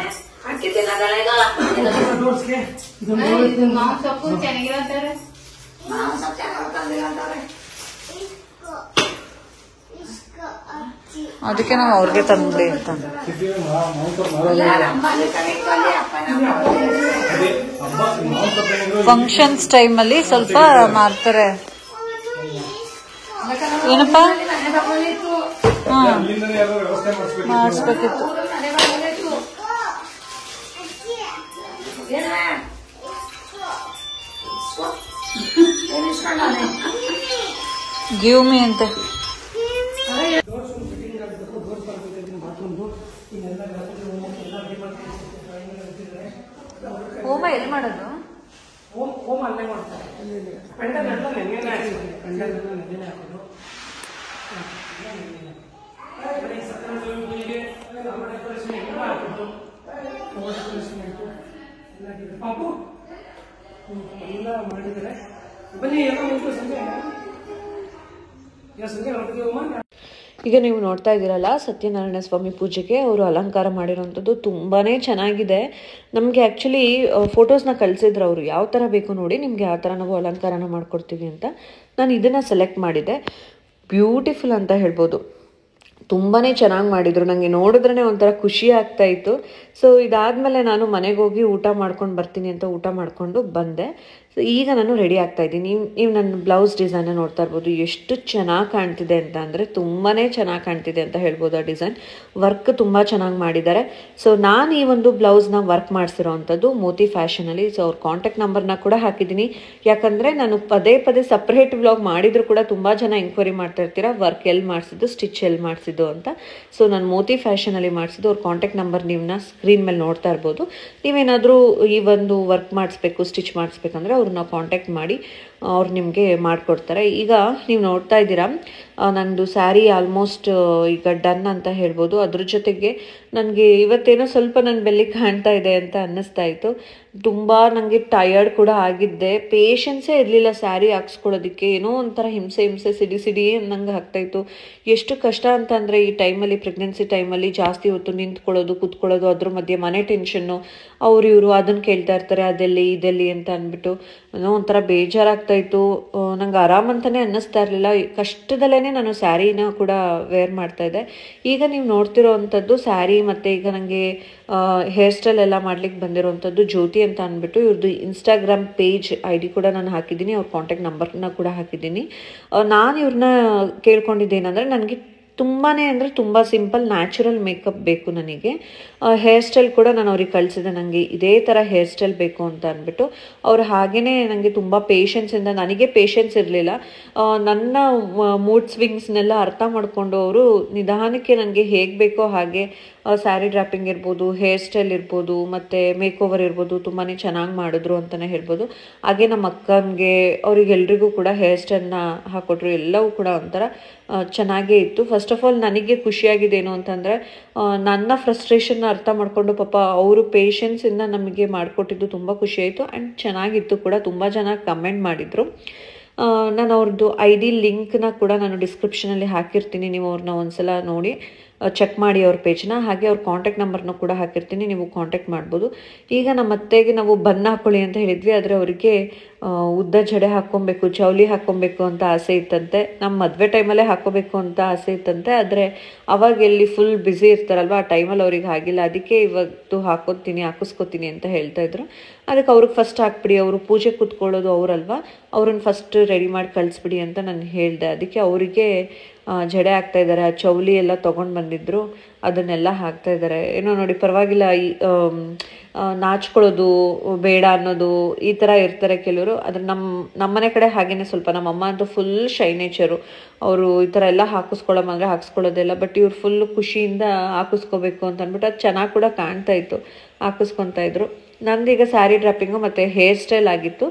ಅದಕ್ಕೆ ನಾವು ಅವ್ರಿಗೆ ತಂದ್ಬಿಡಿ ಅಂತ. ಫಂಕ್ಷನ್ಸ್ ಟೈಮಲ್ಲಿ ಸ್ವಲ್ಪ ಮಾರ್ತಾರೆ. ಏನಪ್ಪಾ ಅಲ್ಲಿಂದನೇ ಯಾರೋ ವ್ಯವಸ್ಥೆ ಮಾಡಿಸ್ಬೇಕಿತ್ತು. ಗಿವ್ ಮೀ ಅಂತ ಹೋಮ ಎಲ್ಲಿ ಮಾಡೋದು? ಹೋಮ ಅಲ್ಲೇ ಮಾಡ್ತಾರೆ. ಪೆಂಡಲ್ ಎಲ್ಲ ನೆನ್ನೆನೇ ಹಾಕೋದು. ಪೆಂಡಲ್ ಎಲ್ಲ ನೆನ್ನೆನೇ ಹಾಕೋದು. ಪಾಪು ಎಲ್ಲ ಮಾಡಿದ್ದಾರೆ. ಬನ್ನಿ ಎಲ್ಲ ಮುಗಿದು ಸಂಜೆ ಸಂಜೆ ಹೊರಟಿದ್ದೀವಿ ಹೋಮ. ಈಗ ನೀವು ನೋಡ್ತಾ ಇದ್ದೀರಲ್ಲ, ಸತ್ಯನಾರಾಯಣ ಸ್ವಾಮಿ ಪೂಜೆಗೆ ಅವರು ಅಲಂಕಾರ ಮಾಡಿರೋಂಥದ್ದು ತುಂಬಾ ಚೆನ್ನಾಗಿದೆ. ನಮಗೆ ಆ್ಯಕ್ಚುಲಿ ಫೋಟೋಸ್ನ ಕಳಿಸಿದ್ರು ಅವರು, ಯಾವ ಥರ ಬೇಕು ನೋಡಿ ನಿಮಗೆ ಆ ಥರ ನಾವು ಅಲಂಕಾರನ ಮಾಡಿಕೊಡ್ತೀವಿ ಅಂತ. ನಾನು ಇದನ್ನು ಸೆಲೆಕ್ಟ್ ಮಾಡಿದೆ. ಬ್ಯೂಟಿಫುಲ್ ಅಂತ ಹೇಳ್ಬೋದು. ತುಂಬಾ ಚೆನ್ನಾಗಿ ಮಾಡಿದರು. ನನಗೆ ನೋಡಿದ್ರೇ ಒಂಥರ ಖುಷಿ ಆಗ್ತಾಯಿತ್ತು. ಸೊ ಇದಾದಮೇಲೆ ನಾನು ಮನೆಗೆ ಹೋಗಿ ಊಟ ಮಾಡ್ಕೊಂಡು ಬರ್ತೀನಿ ಅಂತ ಊಟ ಮಾಡಿಕೊಂಡು ಬಂದೆ. ಸೊ ಈಗ ನಾನು ರೆಡಿ ಆಗ್ತಾಯಿದ್ದೀನಿ. ನೀವು ನನ್ನ ಬ್ಲೌಸ್ ಡಿಸೈನ ನೋಡ್ತಾ ಇರ್ಬೋದು, ಎಷ್ಟು ಚೆನ್ನಾಗಿ ಕಾಣ್ತಿದೆ ಅಂತ ಅಂದರೆ ತುಂಬಾ ಚೆನ್ನಾಗಿ ಕಾಣ್ತಿದೆ ಅಂತ ಹೇಳ್ಬೋದು. ಆ ಡಿಸೈನ್ ವರ್ಕ್ ತುಂಬ ಚೆನ್ನಾಗಿ ಮಾಡಿದ್ದಾರೆ. ಸೊ ನಾನು ಈ ಒಂದು ಬ್ಲೌಸ್ನ ವರ್ಕ್ ಮಾಡಿಸಿರೋ ಅಂಥದ್ದು ಮೋತಿ ಫ್ಯಾಷನಲ್ಲಿ. ಸೊ ಅವ್ರ ಕಾಂಟ್ಯಾಕ್ಟ್ ನಂಬರ್ನ ಕೂಡ ಹಾಕಿದ್ದೀನಿ. ಯಾಕಂದರೆ ನಾನು ಪದೇ ಪದೇ ಸಪ್ರೇಟ್ ಬ್ಲಾಗ್ ಮಾಡಿದರೂ ಕೂಡ ತುಂಬ ಜನ ಎಂಕ್ವೈರಿ ಮಾಡ್ತಾ ಇರ್ತೀರಾ, ವರ್ಕ್ ಎಲ್ಲಿ ಮಾಡಿಸಿದ್ದು, ಸ್ಟಿಚ್ ಎಲ್ಲಿ ಮಾಡಿಸಿದ್ದು ಅಂತ. ಸೊ ನಾನು ಮೋತಿ ಫ್ಯಾಷನಲ್ಲಿ ಮಾಡಿಸಿದ್ದು. ಅವ್ರ ಕಾಂಟ್ಯಾಕ್ಟ್ ನಂಬರ್ ನೀವನ್ನ ಸ್ಕ್ರೀನ್ ಮೇಲೆ ನೋಡ್ತಾ ಇರ್ಬೋದು. ನೀವೇನಾದರೂ ಈ ಒಂದು ವರ್ಕ್ ಮಾಡಿಸ್ಬೇಕು, ಸ್ಟಿಚ್ ಮಾಡಿಸ್ಬೇಕಂದ್ರೆ ಅವ್ರನ್ನ ಕಾಂಟ್ಯಾಕ್ಟ್ ಮಾಡಿ ಅವ್ರು ನಿಮಗೆ ಮಾಡಿಕೊಡ್ತಾರೆ. ಈಗ ನೀವು ನೋಡ್ತಾ ಇದ್ದೀರಾ, ನಂದು ಸ್ಯಾರಿ ಆಲ್ಮೋಸ್ಟ್ ಈಗ ಡನ್ ಅಂತ ಹೇಳ್ಬೋದು. ಅದ್ರ ಜೊತೆಗೆ ನನಗೆ ಇವತ್ತೇನೋ ಸ್ವಲ್ಪ ನನ್ನ ಬೆಲ್ಲಿ ಕಾಣ್ತಾ ಇದೆ ಅಂತ ಅನ್ನಿಸ್ತಾ ಇತ್ತು. ತುಂಬ ನನಗೆ ಟಯರ್ಡ್ ಕೂಡ ಆಗಿದ್ದೆ. ಪೇಷನ್ಸೇ ಇರಲಿಲ್ಲ ಸ್ಯಾರಿ ಹಾಕ್ಸ್ಕೊಳ್ಳೋದಕ್ಕೆ. ಏನೋ ಒಂಥರ ಹಿಂಸೆ ಸಿಡಿ ಅನ್ನಂಗೆ ಆಗ್ತಾಯಿತ್ತು. ಎಷ್ಟು ಕಷ್ಟ ಅಂತಂದರೆ ಈ ಟೈಮಲ್ಲಿ, ಪ್ರೆಗ್ನೆನ್ಸಿ ಟೈಮಲ್ಲಿ ಜಾಸ್ತಿ ಹೊತ್ತು ನಿಂತ್ಕೊಳ್ಳೋದು, ಕೂತ್ಕೊಳ್ಳೋದು, ಅದ್ರ ಮಧ್ಯೆ ಮನೆ ಟೆನ್ಷನ್ನು, ಇವರು ಅದನ್ನು ಕೇಳ್ತಾ ಇರ್ತಾರೆ, ಇದೆಲ್ಲಿ ಅಂತ ಅಂದ್ಬಿಟ್ಟು ಏನೋ ಒಂಥರ ಬೇಜಾರಾಗ್ತಾಯಿತ್ತು. ನಂಗೆ ಆರಾಮಂತಲೇ ಅನ್ನಿಸ್ತಾ ಇರಲಿಲ್ಲ. ಕಷ್ಟದಲ್ಲೇ ನಾನು ಸ್ಯಾರಿನ ಕೂಡ ವೇರ್ ಮಾಡ್ತಾಯಿದ್ದೆ. ಈಗ ನೀವು ನೋಡ್ತಿರೋ ಅಂಥದ್ದು ಸ್ಯಾರಿ, ಮತ್ತು ಈಗ ನನಗೆ ಹೇರ್ ಸ್ಟೈಲ್ ಎಲ್ಲ ಮಾಡ್ಲಿಕ್ಕೆ ಬಂದಿರೋವಂಥದ್ದು ಜ್ಯೋತಿ ಅಂತ ಅಂದ್ಬಿಟ್ಟು ಇವ್ರದ್ದು ಇನ್ಸ್ಟಾಗ್ರಾಮ್ ಪೇಜ್ ID ಕೂಡ ನಾನು ಹಾಕಿದ್ದೀನಿ. ಅವ್ರ ಕಾಂಟ್ಯಾಕ್ಟ್ ನಂಬರ್ನ ಕೂಡ ಹಾಕಿದ್ದೀನಿ. ನಾನು ಇವ್ರನ್ನ ಕೇಳ್ಕೊಂಡಿದ್ದೇನೆಂದರೆ, ನನಗೆ ತುಂಬಾ ಅಂದರೆ ತುಂಬ ಸಿಂಪಲ್ ನ್ಯಾಚುರಲ್ ಮೇಕಪ್ ಬೇಕು ನನಗೆ. ಹೇರ್ ಸ್ಟೈಲ್ ಕೂಡ ನಾನು ಅವ್ರಿಗೆ ಕಳಿಸಿದೆ, ನನಗೆ ಇದೇ ಥರ ಹೇರ್ ಸ್ಟೈಲ್ ಬೇಕು ಅಂತ ಅಂದ್ಬಿಟ್ಟು. ಅವ್ರು ಹಾಗೇ ನನಗೆ ತುಂಬ ಪೇಷನ್ಸಿಂದ, ನನಗೆ ಪೇಷನ್ಸ್ ಇರಲಿಲ್ಲ, ನನ್ನ ಮೂಡ್ ಸ್ವಿಂಗ್ಸ್ನೆಲ್ಲ ಅರ್ಥ ಮಾಡಿಕೊಂಡು ಅವರು ನಿಧಾನಕ್ಕೆ ನನಗೆ ಹೇಗೆ ಬೇಕೋ ಹಾಗೆ ಸ್ಯಾರಿ ಡ್ರಾಪಿಂಗ್ ಇರ್ಬೋದು, ಹೇರ್ ಸ್ಟೈಲ್ ಇರ್ಬೋದು, ಮತ್ತು ಮೇಕ್ ಓವರ್ ಇರ್ಬೋದು, ತುಂಬಾ ಚೆನ್ನಾಗಿ ಮಾಡಿದ್ರು ಅಂತಲೇ ಹೇಳ್ಬೋದು. ಹಾಗೆ ನಮ್ಮ ಅಕ್ಕನಿಗೆ, ಅವರಿಗೆಲ್ರಿಗೂ ಕೂಡ ಹೇರ್ ಸ್ಟೈಲ್ನ ಹಾಕ್ಕೊಟ್ರು. ಎಲ್ಲವೂ ಕೂಡ ಒಂಥರ ಚೆನ್ನಾಗೇ ಇತ್ತು. ಫಸ್ಟ್ ಆಫ್ ಆಲ್ ನನಗೆ ಖುಷಿಯಾಗಿದ್ದೇನು ಅಂತಂದರೆ, ನನ್ನ ಫ್ರಸ್ಟ್ರೇಷನ್ನ ಅರ್ಥ ಮಾಡಿಕೊಂಡು ಪಾಪ ಅವರು ಪೇಷನ್ಸಿಂದ ನಮಗೆ ಮಾಡಿಕೊಟ್ಟಿದ್ದು ತುಂಬ ಖುಷಿಯಾಯಿತು. ಆ್ಯಂಡ್ ಚೆನ್ನಾಗಿತ್ತು ಕೂಡ. ತುಂಬ ಜನ ಕಮೆಂಟ್ ಮಾಡಿದರು. ನಾನು ಅವ್ರದ್ದು ID ಲಿಂಕ್ನ ಕೂಡ ನಾನು ಡಿಸ್ಕ್ರಿಪ್ಷನಲ್ಲಿ ಹಾಕಿರ್ತೀನಿ. ನೀವು ಅವ್ರನ್ನ ಒಂದ್ಸಲ ನೋಡಿ ಚೆಕ್ ಮಾಡಿ ಅವ್ರ ಪೇಜ್ನ. ಹಾಗೆ ಅವ್ರ ಕಾಂಟ್ಯಾಕ್ಟ್ ನಂಬರ್ನ ಕೂಡ ಹಾಕಿರ್ತೀನಿ, ನೀವು ಕಾಂಟ್ಯಾಕ್ಟ್ ಮಾಡ್ಬೋದು. ಈಗ ನಮ್ಮ ಅತ್ತೆಗೆ ನಾವು ಬನ್ನ ಹಾಕ್ಕೊಳ್ಳಿ ಅಂತ ಹೇಳಿದ್ವಿ, ಆದರೆ ಅವರಿಗೆ ಉದ್ದ ಜಡೆ ಹಾಕ್ಕೊಬೇಕು, ಚೌಲಿ ಹಾಕ್ಕೊಬೇಕು ಅಂತ ಆಸೆ ಇತ್ತಂತೆ. ನಮ್ಮ ಮದುವೆ ಟೈಮಲ್ಲೇ ಹಾಕ್ಕೋಬೇಕು ಅಂತ ಆಸೆ ಇತ್ತಂತೆ. ಆದರೆ ಅವಾಗ ಎಲ್ಲಿ ಫುಲ್ ಬ್ಯುಸಿ ಇರ್ತಾರಲ್ವ, ಆ ಟೈಮಲ್ಲಿ ಅವ್ರಿಗೆ ಆಗಿಲ್ಲ. ಅದಕ್ಕೆ ಇವತ್ತು ಹಾಕಿಸ್ಕೊತೀನಿ ಅಂತ ಹೇಳ್ತಾಯಿದ್ರು. ಅದಕ್ಕೆ ಅವ್ರಿಗೆ ಫಸ್ಟ್ ಹಾಕ್ಬಿಡಿ, ಅವರು ಪೂಜೆ ಕೂತ್ಕೊಳ್ಳೋದು ಅವರಲ್ವ, ಅವ್ರನ್ನ ಫಸ್ಟ್ ರೆಡಿ ಮಾಡಿ ಕಳಿಸ್ಬಿಡಿ ಅಂತ ನಾನು ಹೇಳಿದೆ. ಅದಕ್ಕೆ ಅವರಿಗೆ ಜಡೆ ಹಾಕ್ತಾಯಿದ್ದಾರೆ. ಆ ಚೌಲಿ ಎಲ್ಲ ತೊಗೊಂಡು ಬಂದಿದ್ರು, ಅದನ್ನೆಲ್ಲ ಹಾಕ್ತಾಯಿದ್ದಾರೆ. ಏನೋ ನೋಡಿ, ಪರವಾಗಿಲ್ಲ. ನಾಚ್ಕೊಳ್ಳೋದು ಬೇಡ ಅನ್ನೋದು ಈ ಥರ ಇರ್ತಾರೆ ಕೆಲವರು. ಆದರೆ ನಮ್ಮನೆ ಕಡೆ ಹಾಗೇನೆ ಸ್ವಲ್ಪ. ನಮ್ಮಮ್ಮ ಅಂತೂ ಫುಲ್ ಶೈ ನೇಚರು. ಅವರು ಈ ಥರ ಎಲ್ಲ ಹಾಕಿಸ್ಕೊಳ್ಳೋಮಂದ್ರೆ ಹಾಕಿಸ್ಕೊಳ್ಳೋದೆಲ್ಲ. ಬಟ್ ಇವ್ರು ಫುಲ್ ಖುಷಿಯಿಂದ ಹಾಕಿಸ್ಕೋಬೇಕು ಅಂತ ಅಂದ್ಬಿಟ್ಟು ಅದು ಚೆನ್ನಾಗಿ ಕೂಡ ಕಾಣ್ತಾ ಇತ್ತು, ಹಾಕಿಸ್ಕೊತಾ ಇದ್ರು. ನಂದೀಗ ಸ್ಯಾರಿ ಡ್ರಾಪಿಂಗು ಮತ್ತು ಹೇರ್ ಸ್ಟೈಲ್ ಆಗಿತ್ತು.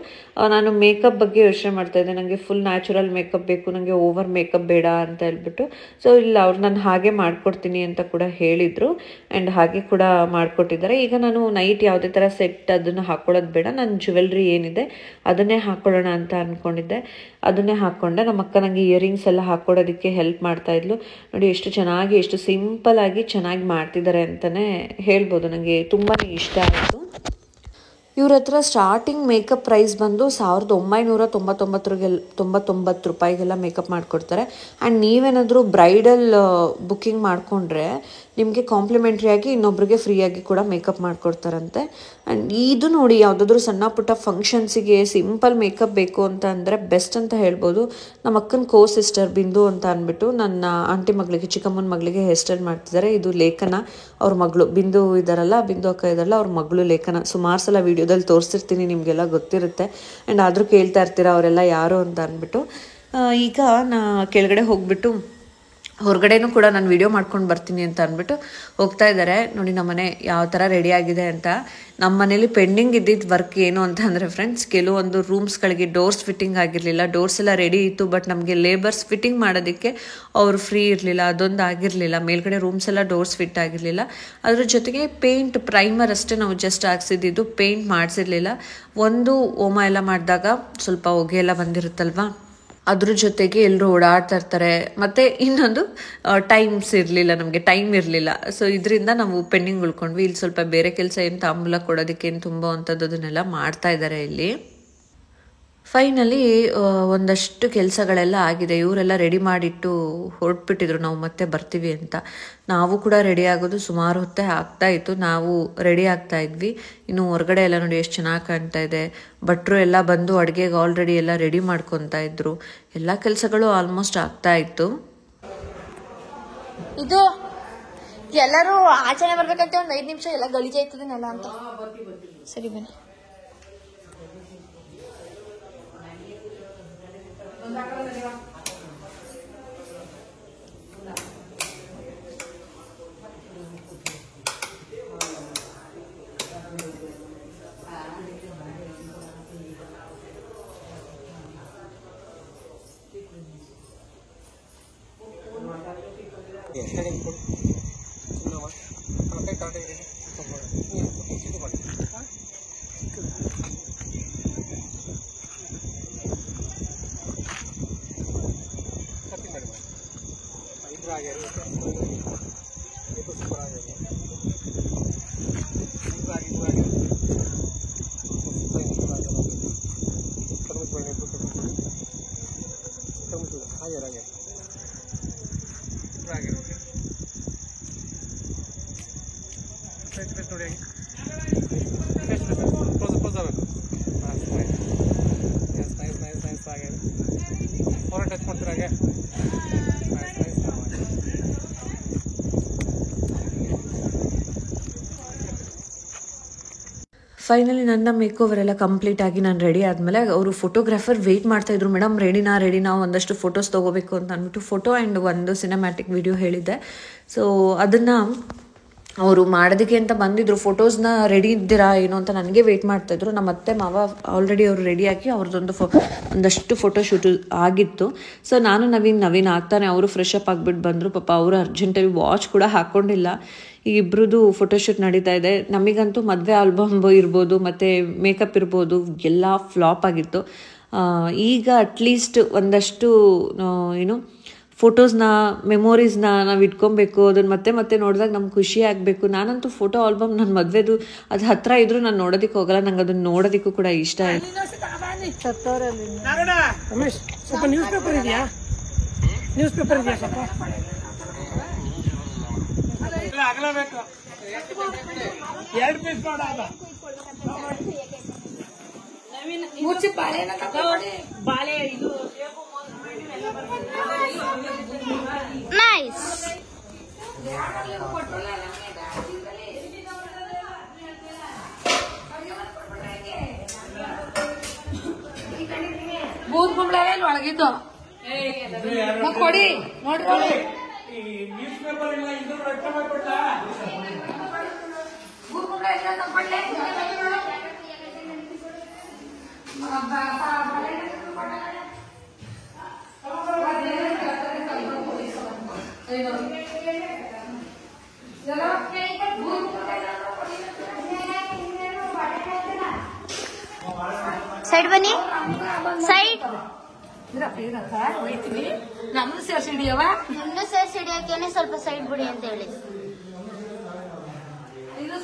ನಾನು ಮೇಕಪ್ ಬಗ್ಗೆ ಯೋಚನೆ ಮಾಡ್ತಾಯಿದ್ದೆ. ನನಗೆ ಫುಲ್ ನ್ಯಾಚುರಲ್ ಮೇಕಪ್ ಬೇಕು, ನನಗೆ ಓವರ್ ಮೇಕಪ್ ಬೇಡ ಅಂತ ಹೇಳ್ಬಿಟ್ಟು. ಸೊ ಇಲ್ಲ, ಅವ್ರು ನಾನು ಹಾಗೆ ಮಾಡಿಕೊಡ್ತೀನಿ ಅಂತ ಕೂಡ ಹೇಳಿದರು. ಆ್ಯಂಡ್ ಹಾಗೆ ಕೂಡ ಮಾಡಿಕೊಟ್ಟಿದ್ದಾರೆ. ಈಗ ನಾನು ನೈಟ್ ಯಾವುದೇ ಥರ ಸೆಟ್ ಅದನ್ನು ಹಾಕ್ಕೊಳ್ಳೋದು ಬೇಡ, ನನ್ನ ಜ್ಯುವೆಲ್ರಿ ಏನಿದೆ ಅದನ್ನೇ ಹಾಕ್ಕೊಳ್ಳೋಣ ಅಂತ ಅಂದ್ಕೊಂಡಿದ್ದೆ. ಅದನ್ನೇ ಹಾಕ್ಕೊಂಡೆ. ನಮ್ಮ ಅಕ್ಕ ನನಗೆ ಇಯರಿಂಗ್ಸ್ ಎಲ್ಲ ಹಾಕ್ಕೊಡೋದಕ್ಕೆ ಹೆಲ್ಪ್ ಮಾಡ್ತಾಯಿದ್ಲು. ನೋಡಿ ಎಷ್ಟು ಚೆನ್ನಾಗಿ, ಎಷ್ಟು ಸಿಂಪಲ್ಲಾಗಿ ಚೆನ್ನಾಗಿ ಮಾಡ್ತಿದ್ದಾರೆ ಅಂತಲೇ ಹೇಳ್ಬೋದು. ನನಗೆ ತುಂಬಾ ಇಷ್ಟ ಆಯಿತು. ಇವ್ರ ಹತ್ರ ಸ್ಟಾರ್ಟಿಂಗ್ ಮೇಕಪ್ ಪ್ರೈಸ್ ಬಂದು 1999 ರೂಪಾಯಿಗೆಲ್ಲ ಮೇಕಪ್ ಮಾಡಿಕೊಡ್ತಾರೆ. ಆ್ಯಂಡ್ ನೀವೇನಾದರೂ ಬ್ರೈಡಲ್ ಬುಕ್ಕಿಂಗ್ ಮಾಡಿಕೊಂಡ್ರೆ ನಿಮಗೆ ಕಾಂಪ್ಲಿಮೆಂಟ್ರಿಯಾಗಿ ಇನ್ನೊಬ್ರಿಗೆ ಫ್ರೀಯಾಗಿ ಕೂಡ ಮೇಕಪ್ ಮಾಡಿಕೊಡ್ತಾರಂತೆ. ಆ್ಯಂಡ್ ಇದು ನೋಡಿ, ಯಾವುದಾದ್ರೂ ಸಣ್ಣ ಪುಟ್ಟ ಫಂಕ್ಷನ್ಸಿಗೆ ಸಿಂಪಲ್ ಮೇಕಪ್ ಬೇಕು ಅಂತ ಅಂದರೆ ಬೆಸ್ಟ್ ಅಂತ ಹೇಳ್ಬೋದು. ನಮ್ಮ ಅಕ್ಕನ ಸಿಸ್ಟರ್ ಬಿಂದು ಅಂತ ಅಂದ್ಬಿಟ್ಟು ನನ್ನ ಆಂಟಿ ಮಗಳಿಗೆ, ಚಿಕ್ಕಮ್ಮನ ಮಗಳಿಗೆ ಹೇರ್ ಸ್ಟೈಲ್ ಮಾಡ್ತಿದ್ದಾರೆ. ಇದು ಲೇಖನ ಅವ್ರ ಮಗಳು, ಬಿಂದು ಇದ್ದಾರಲ್ಲ, ಬಿಂದು ಅಕ್ಕ ಇದ್ದಾರಲ್ಲ, ಅವ್ರ ಮಗಳು ಲೇಖನ. ಸುಮಾರು ಸಲ ವೀಡಿಯೋದಲ್ಲಿ ತೋರಿಸಿರ್ತೀನಿ, ನಿಮಗೆಲ್ಲ ಗೊತ್ತಿರುತ್ತೆ. ಆ್ಯಂಡ್ ಆದರೂ ಕೇಳ್ತಾ ಇರ್ತೀರ ಅವರೆಲ್ಲ ಯಾರು ಅಂತ ಅಂದ್ಬಿಟ್ಟು. ಈಗ ನಾ ಕೆಳಗಡೆ ಹೋಗ್ಬಿಟ್ಟು ಹೊರಗಡೆನೂ ಕೂಡ ನಾನು ವಿಡಿಯೋ ಮಾಡ್ಕೊಂಡು ಬರ್ತೀನಿ ಅಂತ ಅಂದ್ಬಿಟ್ಟು ಹೋಗ್ತಾ ಇದ್ದಾರೆ. ನೋಡಿ ನಮ್ಮನೆ ಯಾವ ಥರ ರೆಡಿ ಆಗಿದೆ ಅಂತ. ನಮ್ಮ ಮನೇಲಿ ಪೆಂಡಿಂಗ್ ಇದ್ದಿದ್ದು ವರ್ಕ್ ಏನು ಅಂತ ಅಂದರೆ ಫ್ರೆಂಡ್ಸ್, ಕೆಲವೊಂದು ರೂಮ್ಸ್ಗಳಿಗೆ ಡೋರ್ಸ್ ಫಿಟ್ಟಿಂಗ್ ಆಗಿರಲಿಲ್ಲ. ಡೋರ್ಸ್ ಎಲ್ಲ ರೆಡಿ ಇತ್ತು, ಬಟ್ ನಮಗೆ ಲೇಬರ್ಸ್ ಫಿಟ್ಟಿಂಗ್ ಮಾಡೋದಕ್ಕೆ ಅವರು ಫ್ರೀ ಇರಲಿಲ್ಲ, ಅದೊಂದು ಆಗಿರಲಿಲ್ಲ. ಮೇಲ್ಗಡೆ ರೂಮ್ಸ್ ಎಲ್ಲ ಡೋರ್ಸ್ ಫಿಟ್ ಆಗಿರಲಿಲ್ಲ. ಅದ್ರ ಜೊತೆಗೆ ಪೇಂಟ್ ಪ್ರೈಮರ್ ಅಷ್ಟೇ ನಾವು ಜಸ್ಟ್ ಹಾಕ್ಸಿದ್ದು, ಪೇಂಟ್ ಮಾಡಿಸಿರ್ಲಿಲ್ಲ. ಒಂದು ಹೋಮ ಎಲ್ಲ ಮಾಡಿದಾಗ ಸ್ವಲ್ಪ ಹೊಗೆ ಎಲ್ಲ ಬಂದಿರುತ್ತಲ್ವಾ, ಅದ್ರ ಜೊತೆಗೆ ಎಲ್ಲರೂ ಓಡಾಡ್ತಾ ಇರ್ತಾರೆ. ಮತ್ತು ಇನ್ನೊಂದು ಟೈಮ್ಸ್ ಇರಲಿಲ್ಲ, ನಮಗೆ ಟೈಮ್ ಇರಲಿಲ್ಲ. ಸೊ ಇದರಿಂದ ನಾವು ಪೆಂಡಿಂಗ್ ಉಳ್ಕೊಂಡ್ವಿ. ಇಲ್ಲಿ ಸ್ವಲ್ಪ ಬೇರೆ ಕೆಲಸ ಏನು ತಾಂಬೂಲ ಕೊಡೋದಕ್ಕೆ ಏನು ತುಂಬ ಅಂಥದ್ದನ್ನೆಲ್ಲ ಮಾಡ್ತಾ ಇದ್ದಾರೆ ಇಲ್ಲಿ. ಫೈನಲಿ ಒಂದಷ್ಟು ಕೆಲಸಗಳೆಲ್ಲ ಆಗಿದೆ. ಇವರೆಲ್ಲ ರೆಡಿ ಮಾಡಿಟ್ಟು ಹೊರಟ್ಬಿಟ್ಟಿದ್ರು, ನಾವು ಮತ್ತೆ ಬರ್ತೀವಿ ಅಂತ. ನಾವು ಕೂಡ ರೆಡಿ ಆಗೋದು ಸುಮಾರು ಹೊತ್ತೇ ಆಗ್ತಾ ಇತ್ತು. ನಾವು ರೆಡಿ ಆಗ್ತಾ ಇದ್ವಿ. ಇನ್ನು ಹೊರಗಡೆ ಎಲ್ಲ ನೋಡಿ ಎಷ್ಟು ಚೆನ್ನಾಗಿ ಕಾಣ್ತಾ ಇದೆ. ಭಟ್ರು ಎಲ್ಲ ಬಂದು ಅಡುಗೆಗೆ ಆಲ್ರೆಡಿ ಎಲ್ಲ ರೆಡಿ ಮಾಡ್ಕೊತಾ ಇದ್ರು. ಎಲ್ಲ ಕೆಲಸಗಳು ಆಲ್ಮೋಸ್ಟ್ ಆಗ್ತಾ ಇತ್ತು. ಇದು ಎಲ್ಲರೂ ಆಚರಣೆ ಬರ್ಬೇಕಂತ ಒಂದು 5 ನಿಮಿಷ ಎಲ್ಲ ಗಲೀಜಾಯ್ತದೆ ನೆಲ ಅಂತ. ಸರಿ ಬನ್ನಿ. ಫೈನಲಿ ನನ್ನ ಮೇಕ್ ಓವರ್ ಎಲ್ಲ ಕಂಪ್ಲೀಟ್ ಆಗಿ ನಾನು ರೆಡಿ ಆದಮೇಲೆ ಅವರು ಫೋಟೋಗ್ರಾಫರ್ ವೆಯ್ಟ್ ಮಾಡ್ತಾಯಿದ್ರು. ಮೇಡಮ್ ರೆಡಿನಾ ಒಂದಷ್ಟು ಫೋಟೋಸ್ ತೊಗೋಬೇಕು ಅಂತ ಅಂದ್ಬಿಟ್ಟು ಫೋಟೋ ಆ್ಯಂಡ್ ಒಂದು ಸಿನಿಮ್ಯಾಟಿಕ್ ವಿಡಿಯೋ ಹೇಳಿದ್ದೆ. ಸೊ ಅದನ್ನು ಅವರು ಮಾಡೋದಕ್ಕೆ ಅಂತ ಬಂದಿದ್ರು. ಫೋಟೋಸ್ನ ರೆಡಿ ಇದ್ದೀರಾ ಏನೋ ಅಂತ ನನಗೆ ವೆಯ್ಟ್ ಮಾಡ್ತಾಯಿದ್ರು. ನಮ್ಮ ಅತ್ತೆ ಮಾವ ಆಲ್ರೆಡಿ ಅವರು ರೆಡಿಯಾಗಿ ಅವ್ರದ್ದೊಂದು ಒಂದಷ್ಟು ಫೋಟೋ ಶೂಟು ಆಗಿತ್ತು. ಸೊ ನಾನು ನವೀನ್ ಆಗ್ತಾನೆ ಅವರು ಫ್ರೆಶ್ ಅಪ್ ಆಗಿಬಿಟ್ಟು ಬಂದರು. ಪಾಪ ಅವರು ಅರ್ಜೆಂಟಾಗಿ ವಾಚ್ ಕೂಡ ಹಾಕ್ಕೊಂಡಿಲ್ಲ. ಈ ಇಬ್ಬರದು ಫೋಟೋಶೂಟ್ ನಡೀತಾ ಇದೆ. ನಮಗಂತೂ ಮದುವೆ ಆಲ್ಬಮ್ ಇರ್ಬೋದು ಮತ್ತು ಮೇಕಪ್ ಇರ್ಬೋದು ಎಲ್ಲ ಫ್ಲಾಪ್ ಆಗಿತ್ತು. ಈಗ ಅಟ್ಲೀಸ್ಟ್ ಒಂದಷ್ಟು ಫೋಟೋಸ್ನ ಮೆಮೊರೀಸ್ನ ನಾವು ಇಟ್ಕೊಬೇಕು. ಅದನ್ನು ಮತ್ತೆ ನೋಡಿದಾಗ ನಮ್ಗೆ ಖುಷಿ ಆಗಬೇಕು. ನಾನಂತೂ ಫೋಟೋ ಆಲ್ಬಮ್ ನನ್ನ ಮದುವೆದು ಅದು ಹತ್ತಿರ ಇದ್ರೂ ನಾನು ನೋಡೋದಕ್ಕೆ ಹೋಗಲ್ಲ. ನಂಗೆ ಅದನ್ನು ನೋಡೋದಕ್ಕೂ ಕೂಡ ಇಷ್ಟ ಆಯ್ತು. ಸ್ವಲ್ಪ ನ್ಯೂಸ್ ಪೇಪರ್ ಇದೆಯಾ ಸ್ವಲ್ಪ ಆಗಲೇಬೇಕು. 2 ಪೀಸ್ ಮಾಡೋದ ಮುಚ್ಚಿ ಬಾಳೆ ಇದು ನೈಸ್. ಬೂದ್ ಕುಂಬಳ ಒಳಗಿದ್ದು ಕೊಡಿ ನೋಡ್ಕೊಳ್ಳಿ. ನ್ಯೂಸ್ ಪೇಪರ್ ಇಲ್ಲ, ಇದು ರೊಕ್ಕ ಮಾಡ್ಕೊಟ್ಟ. ಸೈಡ್ ಬನ್ನಿ, ಸೈಡ್. ನಮ್ದು ಸೇರ್ಸಿ ಹಿಡಿಯವ, ನಿಮ್ದು ಸೇರ್ಸಿ ಹಿಡಿಯೋಕೆ ಸ್ವಲ್ಪ ಸೈಡ್ ಬಿಡಿ ಅಂತ ಹೇಳಿ. ಇದು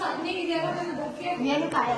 ಏನು ಕಾಯ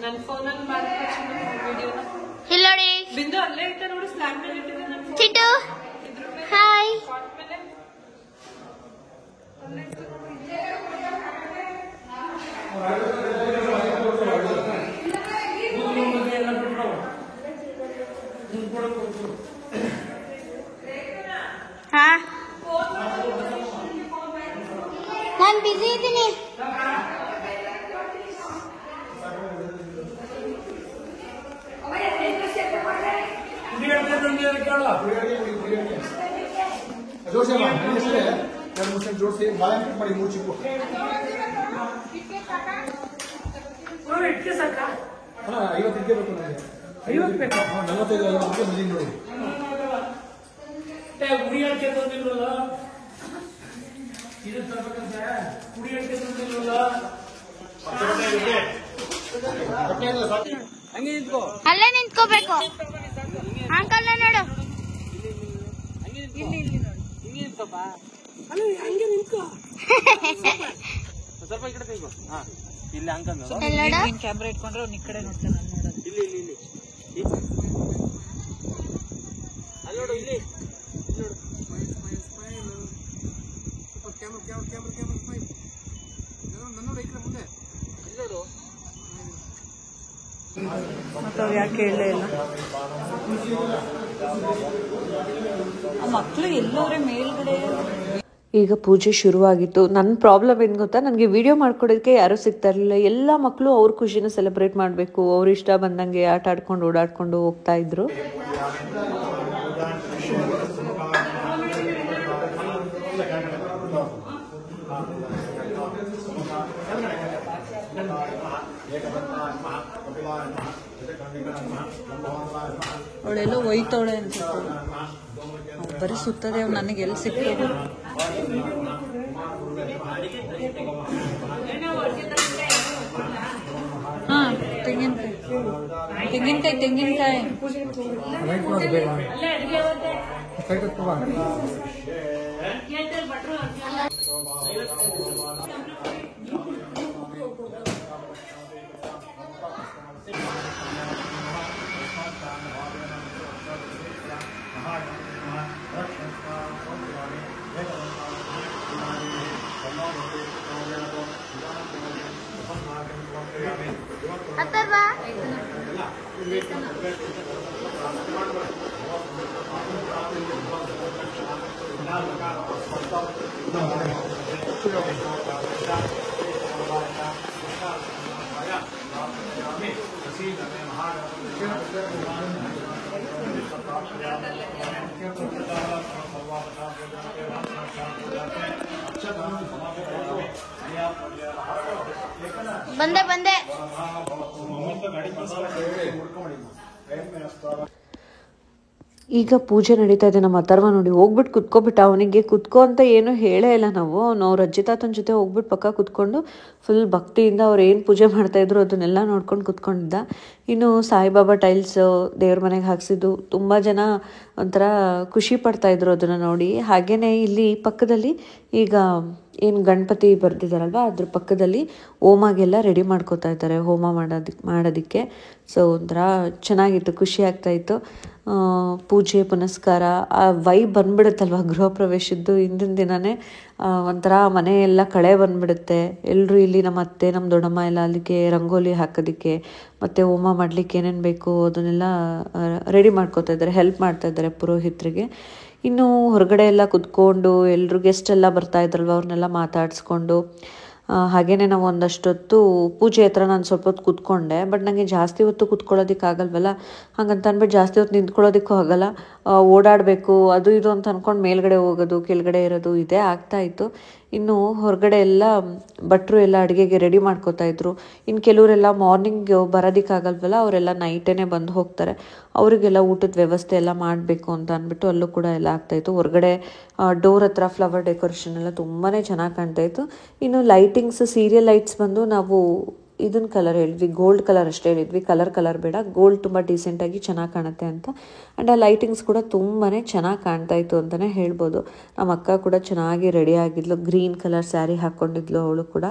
ನನ್ನ ಫೋನಲ್ಲಿ ಮಾಡ್ತೀನಿ ವಿಡಿಯೋನ. ಇಲ್ಲೋಡಿ ಬಿಂದು ಅಲ್ಲೇ ಇಟ್ಟ ನೋಡಿ, ಸ್ಲ್ಯಾಬ್ ಮೇಲೆ ಇಟ್ಟಿದೆ ನನ್ನ ಫೋನ್. ಚಿಟ್ಟು ಹಾಯ್ ಕಾಟ್ ಮೇಲೆ ಹಾ ನಾನು ಬಿಸಿ ಇದ್ದೀನಿ. ಜೋಡಿಸಿ ಬಾಳೆಹಣ್ಣು ಮಾಡಿ ಮುಚ್ಚಿಟ್ಟು ಇಟ್ಕೆ ಸಾಕ 50 ಇಟ್ಕೆ ಬೇಕು ನನಗೆ. 50 ಬೇಕಾ? 45 ಬಿಲ್ಲಿಂಗ್ ನೋಡಿ. ಗುಡಿ ಅಡಿಕೆ ತಂದಿಲ್ವಲ್ಲ, ಇದು ತರ್ಬೇಕಂತೆ. ಗುಡಿ ಅಡಿಕೆ ತಂದಿಲ್ವಲ್ಲ, ಹಂಗೆ ನಿಂತ್ಕೋ. ಅಲ್ಲೇ ನಿಂತ್ಕೋಬೇಕು. ಅಂಕಲ್ ನೋಡು. ಹಿಂಗೆ ನಿಂತ್ಕೋಪ್ಪ. ಅಲ್ಲ ಹಂಗೆ ನಿಂತ್ಕೋ. ಸ್ವಲ್ಪ ಈ ಕಡೆ ತೆಗೋ. ಹಾ ಇಲ್ಲಿ ಅಂಕಲ್ ಕ್ಯಾಮ್ರಾ ಇಟ್ಕೊಂಡ್ರೆ ಅವ್ನ ಈ ಕಡೆ ನೋಡ್ತಾನೆ, ನಾನು ನೋಡೋದು. ಇಲ್ಲಿ ಇಲ್ಲಿ ಇಲ್ಲಿ ಅಲ್ಲಿ ನೋಡು, ಇಲ್ಲಿ ನೋಡು. ಮತ್ತೆ ಅವ್ರು ಯಾಕೆ ಕೇಳಲೇ ಇಲ್ಲ? ಆ ಮಕ್ಳು ಎಲ್ಲೋರೆ ಮೇಲ್ಗಡೆ. ಈಗ ಪೂಜೆ ಶುರುವಾಗಿತ್ತು. ನನ್ನ ಪ್ರಾಬ್ಲಮ್ ಏನು ಗೊತ್ತಾ, ನನಗೆ ವಿಡಿಯೋ ಮಾಡ್ಕೊಡೋದಕ್ಕೆ ಯಾರೂ ಸಿಗ್ತಾ ಇರಲಿಲ್ಲ. ಎಲ್ಲ ಮಕ್ಕಳು ಅವ್ರ ಖುಷಿನ ಸೆಲೆಬ್ರೇಟ್ ಮಾಡಬೇಕು, ಅವ್ರ ಇಷ್ಟ ಬಂದಂಗೆ ಆಟ ಆಡ್ಕೊಂಡು ಓಡಾಡ್ಕೊಂಡು ಹೋಗ್ತಾ ಇದ್ರು. ಅವಳೆಲ್ಲೋ ಒಯ್ತವಳೆ ಅಂತ ಬರೀ ಸುತ್ತದೆ. ಅವ್ನು ನನಗೆ ಎಲ್ಲಿ ಸಿಕ್ತದೆ? ಹಾ ತೆಂಗಿನಕಾಯಿ ತೆಂಗಿನಕಾಯಿ ತೆಂಗಿನಕಾಯಿ ಅಥರ್ವಾ ಬಂದೆ ಬಂದೆ. ಈಗ ಪೂಜೆ ನಡೀತಾ ಇದೆ. ನಮ್ಮ ಅಥರ್ವ ನೋಡಿ ಹೋಗ್ಬಿಟ್ಟು ಕುತ್ಕೊಬಿಟ್ಟ. ಅವನಿಗೆ ಕುತ್ಕೋ ಅಂತ ಏನು ಹೇಳೇ ಇಲ್ಲ ನಾವು. ಅವ್ರ ಅಜ್ಜಿ ತಾತನ ಜೊತೆ ಹೋಗ್ಬಿಟ್ಟು ಪಕ್ಕ ಕುತ್ಕೊಂಡು ಫುಲ್ ಭಕ್ತಿಯಿಂದ ಅವ್ರು ಏನು ಪೂಜೆ ಮಾಡ್ತಾಯಿದ್ರು ಅದನ್ನೆಲ್ಲ ನೋಡ್ಕೊಂಡು ಕುತ್ಕೊಂಡಿದ್ದ. ಇನ್ನು ಸಾಯಿಬಾಬಾ ಟೈಲ್ಸ್ ದೇವ್ರ ಮನೆಗೆ ಹಾಕ್ಸಿದ್ದು ತುಂಬ ಜನ ಒಂಥರ ಖುಷಿ ಪಡ್ತಾಯಿದ್ರು ಅದನ್ನು ನೋಡಿ. ಹಾಗೆಯೇ ಇಲ್ಲಿ ಪಕ್ಕದಲ್ಲಿ ಈಗ ಏನು ಗಣಪತಿ ಬರ್ದಿದ್ದಾರಲ್ವ ಅದ್ರ ಪಕ್ಕದಲ್ಲಿ ಹೋಮಾಗೆಲ್ಲ ರೆಡಿ ಮಾಡ್ಕೋತಾ ಇದ್ದಾರೆ ಹೋಮ ಮಾಡೋದಕ್ಕೆ. ಸೊ ಒಂಥರ ಚೆನ್ನಾಗಿತ್ತು, ಖುಷಿ ಆಗ್ತಾಯಿತ್ತು. ಪೂಜೆ ಪುನಸ್ಕಾರ ಆ ವೈಬ್ ಬಂದ್ಬಿಡುತ್ತಲ್ವ ಗೃಹ ಪ್ರವೇಶದ್ದು ಹಿಂದಿನ ದಿನವೇ ಒಂಥರ ಮನೆಯೆಲ್ಲ ಕಳೆ ಬಂದ್ಬಿಡುತ್ತೆ. ಎಲ್ಲರೂ ಇಲ್ಲಿ ನಮ್ಮ ಅತ್ತೆ ನಮ್ಮ ದೊಡ್ಡಮ್ಮ ಎಲ್ಲ ಅಲ್ಲಿಗೆ ರಂಗೋಲಿ ಹಾಕೋದಕ್ಕೆ ಮತ್ತು ಹೋಮ ಮಾಡಲಿಕ್ಕೆ ಏನೇನು ಬೇಕು ಅದನ್ನೆಲ್ಲ ರೆಡಿ ಮಾಡ್ಕೋತಾ ಇದ್ದಾರೆ, ಹೆಲ್ಪ್ ಮಾಡ್ತಾ ಇದ್ದಾರೆ ಪುರೋಹಿತರಿಗೆ. ಇನ್ನು ಹೊರಗಡೆ ಎಲ್ಲ ಕುತ್ಕೊಂಡು ಎಲ್ಲರೂ ಗೆಸ್ಟ್ ಎಲ್ಲ ಬರ್ತಾ ಇದ್ರಲ್ವ ಅವ್ರನ್ನೆಲ್ಲ ಮಾತಾಡಿಸ್ಕೊಂಡು ಹಾಗೇನೆ ನಾವು ಒಂದಷ್ಟೊತ್ತು ಪೂಜೆ ಹತ್ರ ನಾನು ಸ್ವಲ್ಪ ಹೊತ್ತು ಕೂತ್ಕೊಂಡೆ. ಬಟ್ ನನಗೆ ಜಾಸ್ತಿ ಹೊತ್ತು ಕೂತ್ಕೊಳ್ಳೋದಕ್ಕೆ ಆಗಲ್ವಲ್ಲ, ಹಾಗಂತ ಅಂದ್ಬಿಟ್ಟು ಜಾಸ್ತಿ ಹೊತ್ತು ನಿಂತ್ಕೊಳ್ಳೋದಕ್ಕೂ ಆಗಲ್ಲ, ಓಡಾಡಬೇಕು ಅದು ಇದು ಅಂತ ಅಂದ್ಕೊಂಡು ಮೇಲ್ಗಡೆ ಹೋಗೋದು ಕೆಳಗಡೆ ಇರೋದು ಇದೇ ಆಗ್ತಾಯಿತ್ತು. ಇನ್ನು ಹೊರಗಡೆ ಎಲ್ಲ ಭಟ್ರು ಎಲ್ಲ ಅಡುಗೆಗೆ ರೆಡಿ ಮಾಡ್ಕೋತಾ ಇದ್ರು. ಇನ್ನು ಕೆಲವರೆಲ್ಲ ಮಾರ್ನಿಂಗ್ ಬರೋದಕ್ಕಾಗಲ್ವಲ್ಲ, ಅವರೆಲ್ಲ ನೈಟೇ ಬಂದು ಹೋಗ್ತಾರೆ, ಅವರಿಗೆಲ್ಲ ಊಟದ ವ್ಯವಸ್ಥೆ ಎಲ್ಲ ಮಾಡಬೇಕು ಅಂತ ಅಂದ್ಬಿಟ್ಟು ಅಲ್ಲೂ ಕೂಡ ಎಲ್ಲ ಆಗ್ತಾಯಿತ್ತು. ಹೊರಗಡೆ ಡೋರ್ ಹತ್ರ ಫ್ಲವರ್ ಡೆಕೋರೇಷನ್ ಎಲ್ಲ ತುಂಬಾ ಚೆನ್ನಾಗಿ ಕಾಣ್ತಾಯಿತ್ತು. ಇನ್ನು ಲೈಟಿಂಗ್ಸ್ ಸೀರಿಯಲ್ ಲೈಟ್ಸ್ ಬಂದು ನಾವು ಇದನ್ನ ಕಲರ್ ಹೇಳಿದ್ವಿ, ಗೋಲ್ಡ್ ಕಲರ್ ಅಷ್ಟೇ ಹೇಳಿದ್ವಿ, ಕಲರ್ ಬೇಡ, ಗೋಲ್ಡ್ ತುಂಬ ಡೀಸೆಂಟಾಗಿ ಚೆನ್ನಾಗಿ ಕಾಣುತ್ತೆ ಅಂತ. ಆ್ಯಂಡ್ ಆ ಲೈಟಿಂಗ್ಸ್ ಕೂಡ ತುಂಬಾ ಚೆನ್ನಾಗಿ ಕಾಣ್ತಾಯಿತ್ತು ಅಂತಲೇ ಹೇಳ್ಬೋದು. ನಮ್ಮ ಅಕ್ಕ ಕೂಡ ಚೆನ್ನಾಗಿ ರೆಡಿ ಆಗಿದ್ಲು, ಗ್ರೀನ್ ಕಲರ್ ಸ್ಯಾರಿ ಹಾಕ್ಕೊಂಡಿದ್ಲು ಅವಳು ಕೂಡ.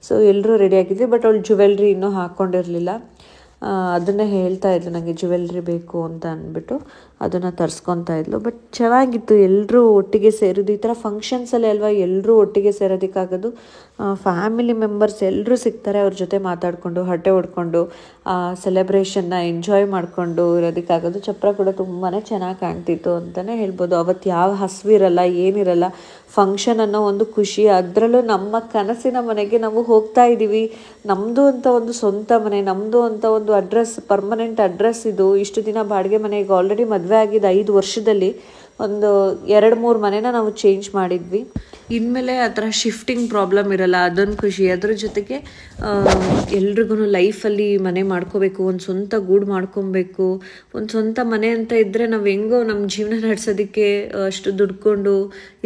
ಸೊ ಎಲ್ಲರೂ ರೆಡಿ ಆಗಿದ್ವಿ, ಬಟ್ ಅವಳು ಜ್ಯುವೆಲ್ರಿ ಇನ್ನೂ ಹಾಕ್ಕೊಂಡಿರಲಿಲ್ಲ. ಅದನ್ನೇ ಹೇಳ್ತಾ ಇದ್ಲು ನನಗೆ ಜ್ಯುವೆಲ್ರಿ ಬೇಕು ಅಂತ ಅಂದ್ಬಿಟ್ಟು ಅದನ್ನು ತರಿಸ್ಕೊತಾ ಇದ್ಲು. ಬಟ್ ಚೆನ್ನಾಗಿತ್ತು ಎಲ್ಲರೂ ಒಟ್ಟಿಗೆ ಸೇರೋದು. ಈ ಥರ ಫಂಕ್ಷನ್ಸಲ್ಲಿ ಅಲ್ವಾ ಎಲ್ಲರೂ ಒಟ್ಟಿಗೆ ಸೇರೋದಕ್ಕಾಗೋದು. ಫ್ಯಾಮಿಲಿ ಮೆಂಬರ್ಸ್ ಎಲ್ಲರೂ ಸಿಗ್ತಾರೆ, ಅವ್ರ ಜೊತೆ ಮಾತಾಡಿಕೊಂಡು ಹರಟೆ ಹೊಡ್ಕೊಂಡು ಸೆಲೆಬ್ರೇಷನ್ನ ಎಂಜಾಯ್ ಮಾಡಿಕೊಂಡು ಇರೋದಕ್ಕಾಗೋದು. ಚಪ್ರ ಕೂಡ ತುಂಬಾ ಚೆನ್ನಾಗಿ ಕಾಣ್ತಿತ್ತು ಅಂತಲೇ ಹೇಳ್ಬೋದು. ಅವತ್ತು ಯಾವ ಹಸಿವಿರಲ್ಲ ಏನಿರಲ್ಲ, ಫಂಕ್ಷನ್ ಅನ್ನೋ ಒಂದು ಖುಷಿ. ಅದರಲ್ಲೂ ನಮ್ಮ ಕನಸಿನ ಮನೆಗೆ ನಾವು ಹೋಗ್ತಾ ಇದ್ದೀವಿ, ನಮ್ಮದು ಅಂತ ಒಂದು ಸ್ವಂತ ಮನೆ, ನಮ್ಮದು ಅಂತ ಒಂದು ಅಡ್ರೆಸ್, ಪರ್ಮನೆಂಟ್ ಅಡ್ರೆಸ್ ಇದು. ಇಷ್ಟು ದಿನ ಬಾಡಿಗೆ ಮನೆಗೆ ಆಲ್ರೆಡಿ ಮದುವೆ ಆಗಿದ್ದು 5 ವರ್ಷದಲ್ಲಿ ಒಂದು 2-3 ಮನೆನ ನಾವು ಚೇಂಜ್ ಮಾಡಿದ್ವಿ. ಇನ್ಮೇಲೆ ಆ ಥರ ಶಿಫ್ಟಿಂಗ್ ಪ್ರಾಬ್ಲಮ್ ಇರಲ್ಲ, ಅದೊಂದು ಖುಷಿ. ಅದ್ರ ಜೊತೆಗೆ ಎಲ್ರಿಗೂ ಲೈಫಲ್ಲಿ ಮನೆ ಮಾಡ್ಕೋಬೇಕು, ಒಂದು ಸ್ವಂತ ಗೂಡು ಮಾಡ್ಕೊಬೇಕು, ಒಂದು ಸ್ವಂತ ಮನೆ ಅಂತ ಇದ್ದರೆ ನಾವು ಹೆಂಗೋ ನಮ್ಮ ಜೀವನ ನಡೆಸೋದಕ್ಕೆ ಅಷ್ಟು ದುಡ್ಕೊಂಡು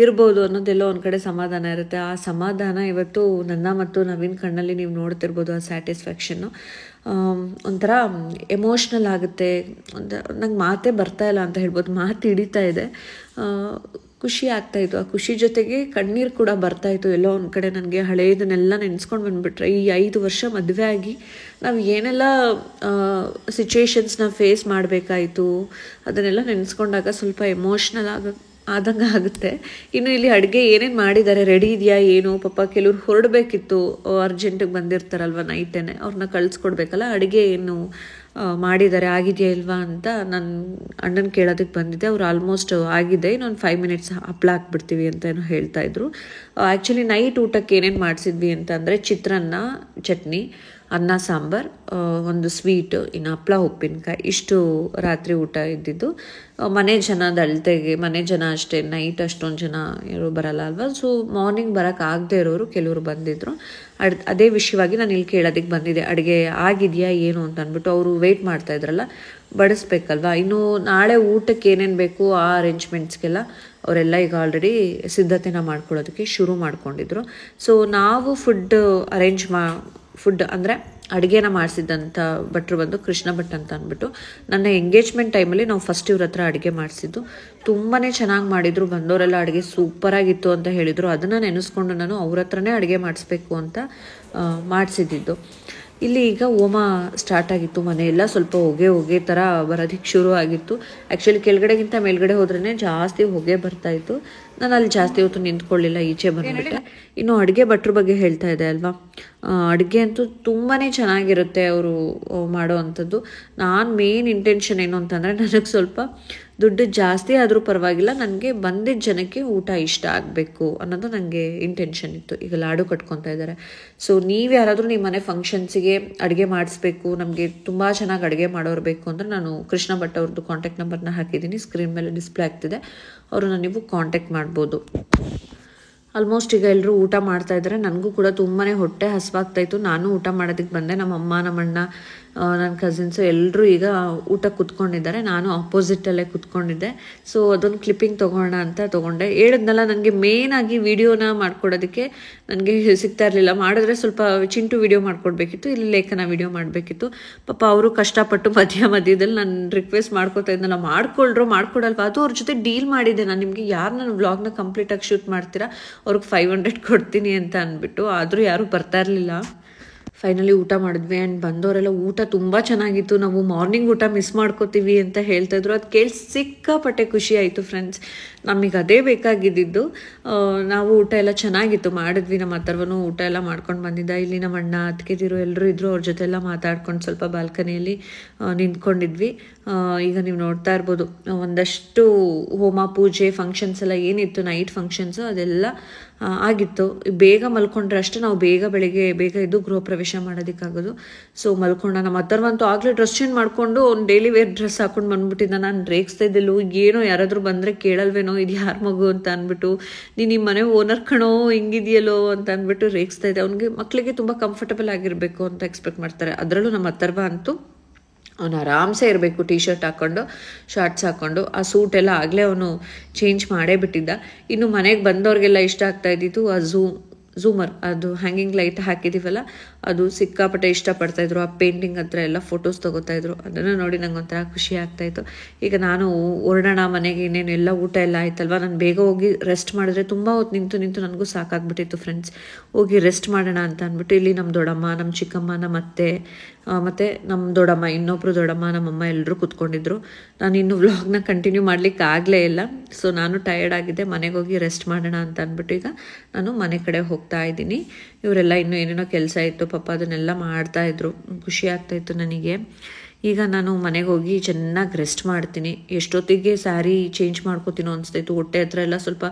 ಇರ್ಬೋದು ಅನ್ನೋದೆಲ್ಲೋ ಒಂದು ಕಡೆ ಸಮಾಧಾನ ಇರುತ್ತೆ. ಆ ಸಮಾಧಾನ ಇವತ್ತು ನನ್ನ ಮತ್ತು ನವೀನ್ ಕಣ್ಣಲ್ಲಿ ನೀವು ನೋಡ್ತಿರ್ಬೋದು. ಆ ಸ್ಯಾಟಿಸ್ಫ್ಯಾಕ್ಷನ್ನು ಒಂಥರ ಎಮೋಷ್ನಲ್ ಆಗುತ್ತೆ. ನಂಗೆ ಮಾತೇ ಬರ್ತಾ ಇಲ್ಲ ಅಂತ ಹೇಳ್ಬೋದು, ಮಾತು ಹಿಡಿತಾ ಇದೆ. ಖುಷಿ ಆಗ್ತಾಯಿತ್ತು. ಆ ಖುಷಿ ಜೊತೆಗೆ ಕಣ್ಣೀರು ಕೂಡ ಬರ್ತಾಯಿತ್ತು. ಎಲ್ಲೋ ಒಂದು ಕಡೆ ನನಗೆ ಹಳೆಯದನ್ನೆಲ್ಲ ನೆನೆಸ್ಕೊಂಡು ಬಂದುಬಿಟ್ರೆ, ಈ 5 ವರ್ಷ ಮದುವೆ ಆಗಿ ನಾವು ಏನೆಲ್ಲ ಸಿಚುವೇಶನ್ಸ್ನ ಫೇಸ್ ಮಾಡಬೇಕಾಯಿತು ಅದನ್ನೆಲ್ಲ ನೆನೆಸ್ಕೊಂಡಾಗ ಸ್ವಲ್ಪ ಎಮೋಷ್ನಲ್ ಆದಂಗೆ ಆಗುತ್ತೆ. ಇನ್ನು ಇಲ್ಲಿ ಅಡುಗೆ ಏನೇನು ಮಾಡಿದ್ದಾರೆ, ರೆಡಿ ಇದೆಯಾ ಏನು, ಪಾಪ ಕೆಲವ್ರು ಹೊರಡಬೇಕಿತ್ತು, ಅರ್ಜೆಂಟಿಗೆ ಬಂದಿರ್ತಾರಲ್ವ ನೈಟೇನೆ, ಅವ್ರನ್ನ ಕಳಿಸ್ಕೊಡ್ಬೇಕಲ್ಲ, ಅಡುಗೆ ಏನು ಮಾಡಿದ್ದಾರೆ ಆಗಿದೆಯಾ ಇಲ್ವಾ ಅಂತ ನನ್ನ ಅಣ್ಣನ ಕೇಳೋದಕ್ಕೆ ಬಂದಿದ್ದೆ. ಅವ್ರು ಆಲ್ಮೋಸ್ಟ್ ಆಗಿದೆ, ಇನ್ನೊಂದು 5 ಮಿನಿಟ್ಸ್ ಹಪ್ಪಳ ಹಾಕ್ಬಿಡ್ತೀವಿ ಅಂತ ಏನೋ ಹೇಳ್ತಾಯಿದ್ರು. ಆ್ಯಕ್ಚುಲಿ ನೈಟ್ ಊಟಕ್ಕೆ ಏನೇನು ಮಾಡಿಸಿದ್ವಿ ಅಂತಂದರೆ ಚಿತ್ರಾನ್ನ, ಚಟ್ನಿ, ಅನ್ನ ಸಾಂಬಾರು, ಒಂದು ಸ್ವೀಟು, ಇನ್ನು ಹಪ್ಪಳ ಉಪ್ಪಿನಕಾಯಿ, ಇಷ್ಟು ರಾತ್ರಿ ಊಟ ಇದ್ದಿದ್ದು. ಮನೆ ಜನದ ಅಳತೆಗೆ, ಮನೆ ಜನ ಅಷ್ಟೇ, ನೈಟ್ ಅಷ್ಟೊಂದು ಜನ ಯಾರು ಬರಲ್ಲ ಅಲ್ವಾ. ಸೊ ಮಾರ್ನಿಂಗ್ ಬರೋಕ್ಕಾಗದೇ ಇರೋರು ಕೆಲವರು ಬಂದಿದ್ದರು. ಅದೇ ವಿಷಯವಾಗಿ ನಾನು ಇಲ್ಲಿ ಕೇಳೋದಕ್ಕೆ ಬಂದಿದ್ದೆ, ಅಡುಗೆ ಆಗಿದೆಯಾ ಏನು ಅಂತ ಅಂದ್ಬಿಟ್ಟು. ಅವರು ವೆಯ್ಟ್ ಮಾಡ್ತಾಯಿದ್ರಲ್ಲ, ಬಡಿಸ್ಬೇಕಲ್ವ. ಇನ್ನು ನಾಳೆ ಊಟಕ್ಕೆ ಏನೇನು ಬೇಕು ಆ ಅರೇಂಜ್ಮೆಂಟ್ಸ್ಗೆಲ್ಲ ಅವರೆಲ್ಲ ಈಗ ಆಲ್ರೆಡಿ ಸಿದ್ಧತೆನ ಮಾಡ್ಕೊಳ್ಳೋದಕ್ಕೆ ಶುರು ಮಾಡ್ಕೊಂಡಿದ್ರು. ಸೊ ನಾವು ಫುಡ್ ಅಂದರೆ ಅಡುಗೆನ ಮಾಡಿಸಿದ್ದಂಥ ಭಟ್ರು ಬಂದು ಕೃಷ್ಣ ಭಟ್ ಅಂತ ಅಂದ್ಬಿಟ್ಟು. ನನ್ನ ಎಂಗೇಜ್ಮೆಂಟ್ ಟೈಮಲ್ಲಿ ನಾವು ಫಸ್ಟ್ ಇವ್ರ ಹತ್ರ ಅಡುಗೆ ಮಾಡಿಸಿದ್ದು. ತುಂಬಾ ಚೆನ್ನಾಗಿ ಮಾಡಿದರು, ಬಂದವರೆಲ್ಲ ಅಡುಗೆ ಸೂಪರಾಗಿತ್ತು ಅಂತ ಹೇಳಿದರು. ಅದನ್ನು ನೆನೆಸ್ಕೊಂಡು ನಾನು ಅವ್ರ ಹತ್ರನೇ ಅಡುಗೆ ಮಾಡಿಸ್ಬೇಕು ಅಂತ ಮಾಡಿಸಿದ್ದು. ಇಲ್ಲಿ ಈಗ ಹೋಮ ಸ್ಟಾರ್ಟ್ ಆಗಿತ್ತು, ಮನೆಯೆಲ್ಲ ಸ್ವಲ್ಪ ಹೊಗೆ ಥರ ಬರೋದಕ್ಕೆ ಶುರು ಆಗಿತ್ತು. ಆ್ಯಕ್ಚುಲಿ ಕೆಳಗಡೆಗಿಂತ ಮೇಲ್ಗಡೆ ಹೋದ್ರೇ ಜಾಸ್ತಿ ಹೊಗೆ ಬರ್ತಾಯಿತ್ತು. ನಾನು ಅಲ್ಲಿ ಜಾಸ್ತಿ ಹೊತ್ತು ನಿಂತ್ಕೊಳ್ಳಿಲ್ಲ, ಈಚೆ ಬಂದುಬಿಟ್ಟೆ. ಇನ್ನು ಅಡುಗೆ ಭಟ್ರ ಬಗ್ಗೆ ಹೇಳ್ತಾ ಇದೆ ಅಲ್ವಾ, ಅಡುಗೆ ಅಂತೂ ತುಂಬಾ ಚೆನ್ನಾಗಿರುತ್ತೆ ಅವರು ಮಾಡೋ ಅಂಥದ್ದು. ನಾನು ಮೇನ್ ಇಂಟೆನ್ಷನ್ ಏನು ಅಂತಂದರೆ, ನನಗೆ ಸ್ವಲ್ಪ ದುಡ್ಡು ಜಾಸ್ತಿ ಆದರೂ ಪರವಾಗಿಲ್ಲ, ನನಗೆ ಬಂದಿದ್ದ ಜನಕ್ಕೆ ಊಟ ಇಷ್ಟ ಆಗಬೇಕು ಅನ್ನೋದು ನನಗೆ ಇಂಟೆನ್ಷನ್ ಇತ್ತು. ಈಗ ಲಾಡು ಕಟ್ಕೊತಾ ಇದ್ದಾರೆ. ಸೊ ನೀವು ಯಾರಾದರೂ ನಿಮ್ಮ ಮನೆ ಫಂಕ್ಷನ್ಸಿಗೆ ಅಡುಗೆ ಮಾಡಿಸ್ಬೇಕು, ನಮಗೆ ತುಂಬ ಚೆನ್ನಾಗಿ ಅಡುಗೆ ಮಾಡೋರು ಬೇಕು ಅಂದರೆ ನಾನು ಕೃಷ್ಣ ಭಟ್ ಅವ್ರದ್ದು ಕಾಂಟ್ಯಾಕ್ಟ್ ನಂಬರ್ನ ಹಾಕಿದ್ದೀನಿ, ಸ್ಕ್ರೀನ್ ಮೇಲೆ ಡಿಸ್ಪ್ಲೇ ಆಗ್ತಿದೆ, ಅವ್ರನ್ನ ನೀವು ಕಾಂಟ್ಯಾಕ್ಟ್ ಮಾಡ್ಬೋದು. ಆಲ್ಮೋಸ್ಟ್ ಈಗ ಎಲ್ಲರೂ ಊಟ ಮಾಡ್ತಾಯಿದ್ದಾರೆ. ನನಗೂ ಕೂಡ ತುಂಬಾ ಹೊಟ್ಟೆ ಹಸಿವಾಗ್ತಾಯಿತ್ತು. ನಾನು ಊಟ ಮಾಡೋದಕ್ಕೆ ಬಂದೆ. ನಮ್ಮಮ್ಮ ನಮ್ಮಣ್ಣ ನನ್ನ ಕಸಿನ್ಸು ಎಲ್ಲರೂ ಈಗ ಊಟ ಕೂತ್ಕೊಂಡಿದ್ದಾರೆ. ನಾನು ಆಪೋಸಿಟಲ್ಲೇ ಕೂತ್ಕೊಂಡಿದ್ದೆ. ಸೊ ಅದೊಂದು ಕ್ಲಿಪ್ಪಿಂಗ್ ತೊಗೋಣ ಅಂತ ತೊಗೊಂಡೆ. ಹೇಳಿದ್ನಲ್ಲ, ನನಗೆ ಮೇಯ್ನಾಗಿ ವಿಡಿಯೋನ ಮಾಡ್ಕೊಡೋದಕ್ಕೆ ನನಗೆ ಸಿಗ್ತಾ ಇರಲಿಲ್ಲ. ಮಾಡಿದ್ರೆ ಸ್ವಲ್ಪ ಚಿಂಟು ವಿಡಿಯೋ ಮಾಡ್ಕೊಡ್ಬೇಕಿತ್ತು, ಇಲ್ಲಿ ಲೇಖನ ವಿಡಿಯೋ ಮಾಡಬೇಕಿತ್ತು. ಪಾಪ ಅವರು ಕಷ್ಟಪಟ್ಟು ಮಧ್ಯದಲ್ಲಿ ನಾನು ರಿಕ್ವೆಸ್ಟ್ ಮಾಡ್ಕೋತಾ ಇದ್ನಲ್ಲ, ಮಾಡ್ಕೊಡಲ್ವಾ, ಅದು ಅವ್ರ ಜೊತೆ ಡೀಲ್ ಮಾಡಿದ್ದೆ ನಾನು. ನಿಮಗೆ ಯಾರು ನನ್ನ ವ್ಲಾಗ್ನ ಕಂಪ್ಲೀಟಾಗಿ ಶೂಟ್ ಮಾಡ್ತೀರಾ ಅವ್ರಿಗೆ 500 ಕೊಡ್ತೀನಿ ಅಂತ ಅಂದ್ಬಿಟ್ಟು. ಆದರೂ ಯಾರೂ ಬರ್ತಾ ಇರಲಿಲ್ಲ. ಫೈನಲಿ ಊಟ ಮಾಡಿದ್ವಿ. ಆ್ಯಂಡ್ ಬಂದವರೆಲ್ಲ ಊಟ ತುಂಬ ಚೆನ್ನಾಗಿತ್ತು, ನಾವು ಮಾರ್ನಿಂಗ್ ಊಟ ಮಿಸ್ ಮಾಡ್ಕೋತೀವಿ ಅಂತ ಹೇಳ್ತಾಯಿದ್ರು. ಅದು ಕೇಳಿ ಸಿಕ್ಕಾಪಟ್ಟೆ ಖುಷಿ ಆಯಿತು ಫ್ರೆಂಡ್ಸ್. ನಮಗೆ ಅದೇ ಬೇಕಾಗಿದ್ದು. ನಾವು ಊಟ ಎಲ್ಲ ಚೆನ್ನಾಗಿತ್ತು ಮಾಡಿದ್ವಿ. ನಮ್ಮ ಅಥರ್ವನು ಊಟ ಎಲ್ಲ ಮಾಡ್ಕೊಂಡು ಬಂದಿದ್ದ. ಇಲ್ಲಿ ನಮ್ಮ ಅಣ್ಣ ಅತ್ತಿಗೆದಿರು ಎಲ್ಲರೂ ಇದ್ದರು. ಅವ್ರ ಜೊತೆ ಎಲ್ಲ ಮಾತಾಡ್ಕೊಂಡು ಸ್ವಲ್ಪ ಬಾಲ್ಕನಿಯಲ್ಲಿ ನಿಂತ್ಕೊಂಡಿದ್ವಿ. ಈಗ ನೀವು ನೋಡ್ತಾ ಇರ್ಬೋದು, ಒಂದಷ್ಟು ಹೋಮ ಪೂಜೆ ಫಂಕ್ಷನ್ಸ್ ಎಲ್ಲ ಏನಿತ್ತು, ನೈಟ್ ಫಂಕ್ಷನ್ಸು ಅದೆಲ್ಲ ಆಗಿತ್ತು. ಬೇಗ ಮಲ್ಕೊಂಡ್ರೆ ಅಷ್ಟೇ ನಾವು ಬೆಳಿಗ್ಗೆ ಬೇಗ ಇದ್ದು ಗೃಹ ಪ್ರವೇಶ ಮಾಡೋದಕ್ಕಾಗೋದು. ಸೊ ಮಲ್ಕೊಂಡ. ನಮ್ಮ ಅಥರ್ವಂತೂ ಆಗಲೇ ಡ್ರೆಸ್ ಚೇಂಜ್ ಮಾಡಿಕೊಂಡು ಒಂದು ಡೈಲಿ ವೇರ್ ಡ್ರೆಸ್ ಹಾಕೊಂಡು ಬಂದ್ಬಿಟ್ಟಿದ್ದ. ನಾನು ರೇಗಿಸ್ತಾ ಇದ್ದಿಲ್ಲ, ಏನೋ ಯಾರಾದರೂ ಬಂದರೆ ಕೇಳಲ್ವೇನೋ ಇದು ಯಾರ ಮಗು ಅಂತ ಅಂದ್ಬಿಟ್ಟು, ನಿಮ್ಮ ಮನೆ ಓನರ್ ಕಣೋ ಹಿಂಗಿದೆಯಲ್ಲೋ ಅಂತ ಅಂದ್ಬಿಟ್ಟು ರೇಗಿಸ್ತಾ ಇದ್ದೆ. ಅವ್ನಿಗೆ ಮಕ್ಕಳಿಗೆ ತುಂಬ ಕಂಫರ್ಟಬಲ್ ಆಗಿರಬೇಕು ಅಂತ ಎಕ್ಸ್ಪೆಕ್ಟ್ ಮಾಡ್ತಾರೆ. ಅದರಲ್ಲೂ ನಮ್ಮ ಅಥರ್ವ ಅಂತೂ ಅವನು ಆರಾಮ್ಸೆ ಇರಬೇಕು, ಟೀ ಶರ್ಟ್ ಹಾಕ್ಕೊಂಡು ಶಾರ್ಟ್ಸ್ ಹಾಕ್ಕೊಂಡು. ಆ ಸೂಟ್ ಎಲ್ಲ ಆಗಲೇ ಅವನು ಚೇಂಜ್ ಮಾಡೇ ಬಿಟ್ಟಿದ್ದ. ಇನ್ನು ಮನೆಗೆ ಬಂದವ್ರಿಗೆಲ್ಲ ಇಷ್ಟ ಆಗ್ತಾ ಇದ್ದಿದ್ದು ಆ ಝೂಮರ್, ಅದು ಹ್ಯಾಂಗಿಂಗ್ ಲೈಟ್ ಹಾಕಿದ್ದೀವಲ್ಲ, ಅದು ಸಿಕ್ಕಾಪಟ್ಟೆ ಇಷ್ಟಪಡ್ತಾಯಿದ್ರು. ಆ ಪೇಂಟಿಂಗ್ ಹತ್ರ ಎಲ್ಲ ಫೋಟೋಸ್ ತೊಗೋತಾಯಿದ್ರು. ಅದನ್ನು ನೋಡಿ ನಂಗೆ ಒಂಥರ ಖುಷಿ ಆಗ್ತಾಯಿತ್ತು. ಈಗ ನಾನು ಹೊರಡೋಣ ಮನೆಗೆ, ಇನ್ನೇನು ಎಲ್ಲ ಊಟ ಎಲ್ಲ ಆಯ್ತಲ್ವ, ನಾನು ಬೇಗ ಹೋಗಿ ರೆಸ್ಟ್ ಮಾಡಿದ್ರೆ ತುಂಬ ಹೊತ್ತು ನಿಂತು ನನಗೂ ಸಾಕಾಗ್ಬಿಟ್ಟಿತ್ತು ಫ್ರೆಂಡ್ಸ್. ಹೋಗಿ ರೆಸ್ಟ್ ಮಾಡೋಣ ಅಂತ ಅಂದ್ಬಿಟ್ಟು ಇಲ್ಲಿ ನಮ್ಮ ದೊಡ್ಡಮ್ಮ, ನಮ್ಮ ಚಿಕ್ಕಮ್ಮ, ನಮ್ಮ ಅತ್ತೆ ಮತ್ತು ನಮ್ಮ ದೊಡ್ಡಮ್ಮ, ಇನ್ನೊಬ್ಬರು ದೊಡ್ಡಮ್ಮ, ನಮ್ಮಮ್ಮ ಎಲ್ಲರೂ ಕೂತ್ಕೊಂಡಿದ್ರು. ನಾನು ಇನ್ನು ವ್ಲಾಗ್ನ ಕಂಟಿನ್ಯೂ ಮಾಡಲಿಕ್ಕೆ ಆಗಲೇ ಇಲ್ಲ. ಸೊ ನಾನು ಟಯರ್ಡ್ ಆಗಿದ್ದೆ, ಮನೆಗೆ ಹೋಗಿ ರೆಸ್ಟ್ ಮಾಡೋಣ ಅಂತ ಅಂದ್ಬಿಟ್ಟು ಈಗ ನಾನು ಮನೆ ಕಡೆ ಹೋಗ್ತಾ ಇದ್ದೀನಿ. ಇವರೆಲ್ಲ ಇನ್ನೂ ಏನೇನೋ ಕೆಲಸ ಇತ್ತು ಪಾಪ, ಅದನ್ನೆಲ್ಲ ಮಾಡ್ತಾಯಿದ್ರು. ಖುಷಿ ಆಗ್ತಾಯಿತ್ತು ನನಗೆ. ಈಗ ನಾನು ಮನೆಗೆ ಹೋಗಿ ಚೆನ್ನಾಗಿ ರೆಸ್ಟ್ ಮಾಡ್ತೀನಿ. ಎಷ್ಟೊತ್ತಿಗೆ ಸ್ಯಾರಿ ಚೇಂಜ್ ಮಾಡ್ಕೋತೀನೋ ಅನಿಸ್ತಾಯಿತ್ತು. ಹೊಟ್ಟೆ ಹತ್ರ ಎಲ್ಲ ಸ್ವಲ್ಪ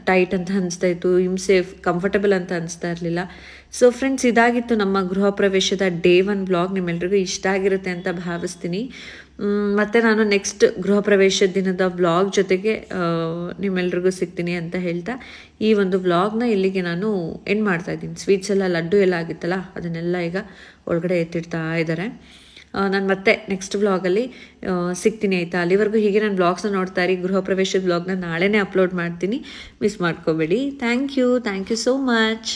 ಟೈಟ್ ಅಂತ ಅನಿಸ್ತಾಯಿತ್ತು, ಹಿಂಸೆ ಕಂಫರ್ಟಬಲ್ ಅಂತ ಅನಿಸ್ತಾ ಇರಲಿಲ್ಲ. ಸೊ ಫ್ರೆಂಡ್ಸ್, ಇದಾಗಿತ್ತು ನಮ್ಮ ಗೃಹ ಪ್ರವೇಶದ ಡೇ 1 ವ್ಲಾಗ್. ನಿಮ್ಮೆಲ್ರಿಗೂ ಇಷ್ಟ ಆಗಿರುತ್ತೆ ಅಂತ ಭಾವಿಸ್ತೀನಿ. ಮತ್ತು ನಾನು ನೆಕ್ಸ್ಟ್ ಗೃಹ ಪ್ರವೇಶ ದಿನದ ವ್ಲಾಗ್ ಜೊತೆಗೆ ನಿಮ್ಮೆಲ್ರಿಗೂ ಸಿಗ್ತೀನಿ ಅಂತ ಹೇಳ್ತಾ ಈ ಒಂದು ವ್ಲಾಗ್ನ ಇಲ್ಲಿಗೆ ನಾನು ಎಂಡ್ ಮಾಡ್ತಾಯಿದ್ದೀನಿ. ಸ್ವೀಟ್ಸ್ ಎಲ್ಲ, ಲಡ್ಡು ಎಲ್ಲ ಆಗಿತ್ತಲ್ಲ, ಅದನ್ನೆಲ್ಲ ಈಗ ಒಳಗಡೆ ಎತ್ತಿಡ್ತಾ ಇದ್ದಾರೆ. ನಾನು ಮತ್ತೆ ನೆಕ್ಸ್ಟ್ ವ್ಲಾಗಲ್ಲಿ ಸಿಗ್ತೀನಿ ಆಯಿತಾ. ಅಲ್ಲಿವರೆಗೂ ಹೀಗೆ ನಾನು ವ್ಲಾಗ್ಸ್ನ ನೋಡ್ತಾ ಇರಿ. ಗೃಹ ಪ್ರವೇಶದ ವ್ಲಾಗ್ನ ನಾಳೆನೇ ಅಪ್ಲೋಡ್ ಮಾಡ್ತೀನಿ, ಮಿಸ್ ಮಾಡ್ಕೋಬೇಡಿ. Thank you so much.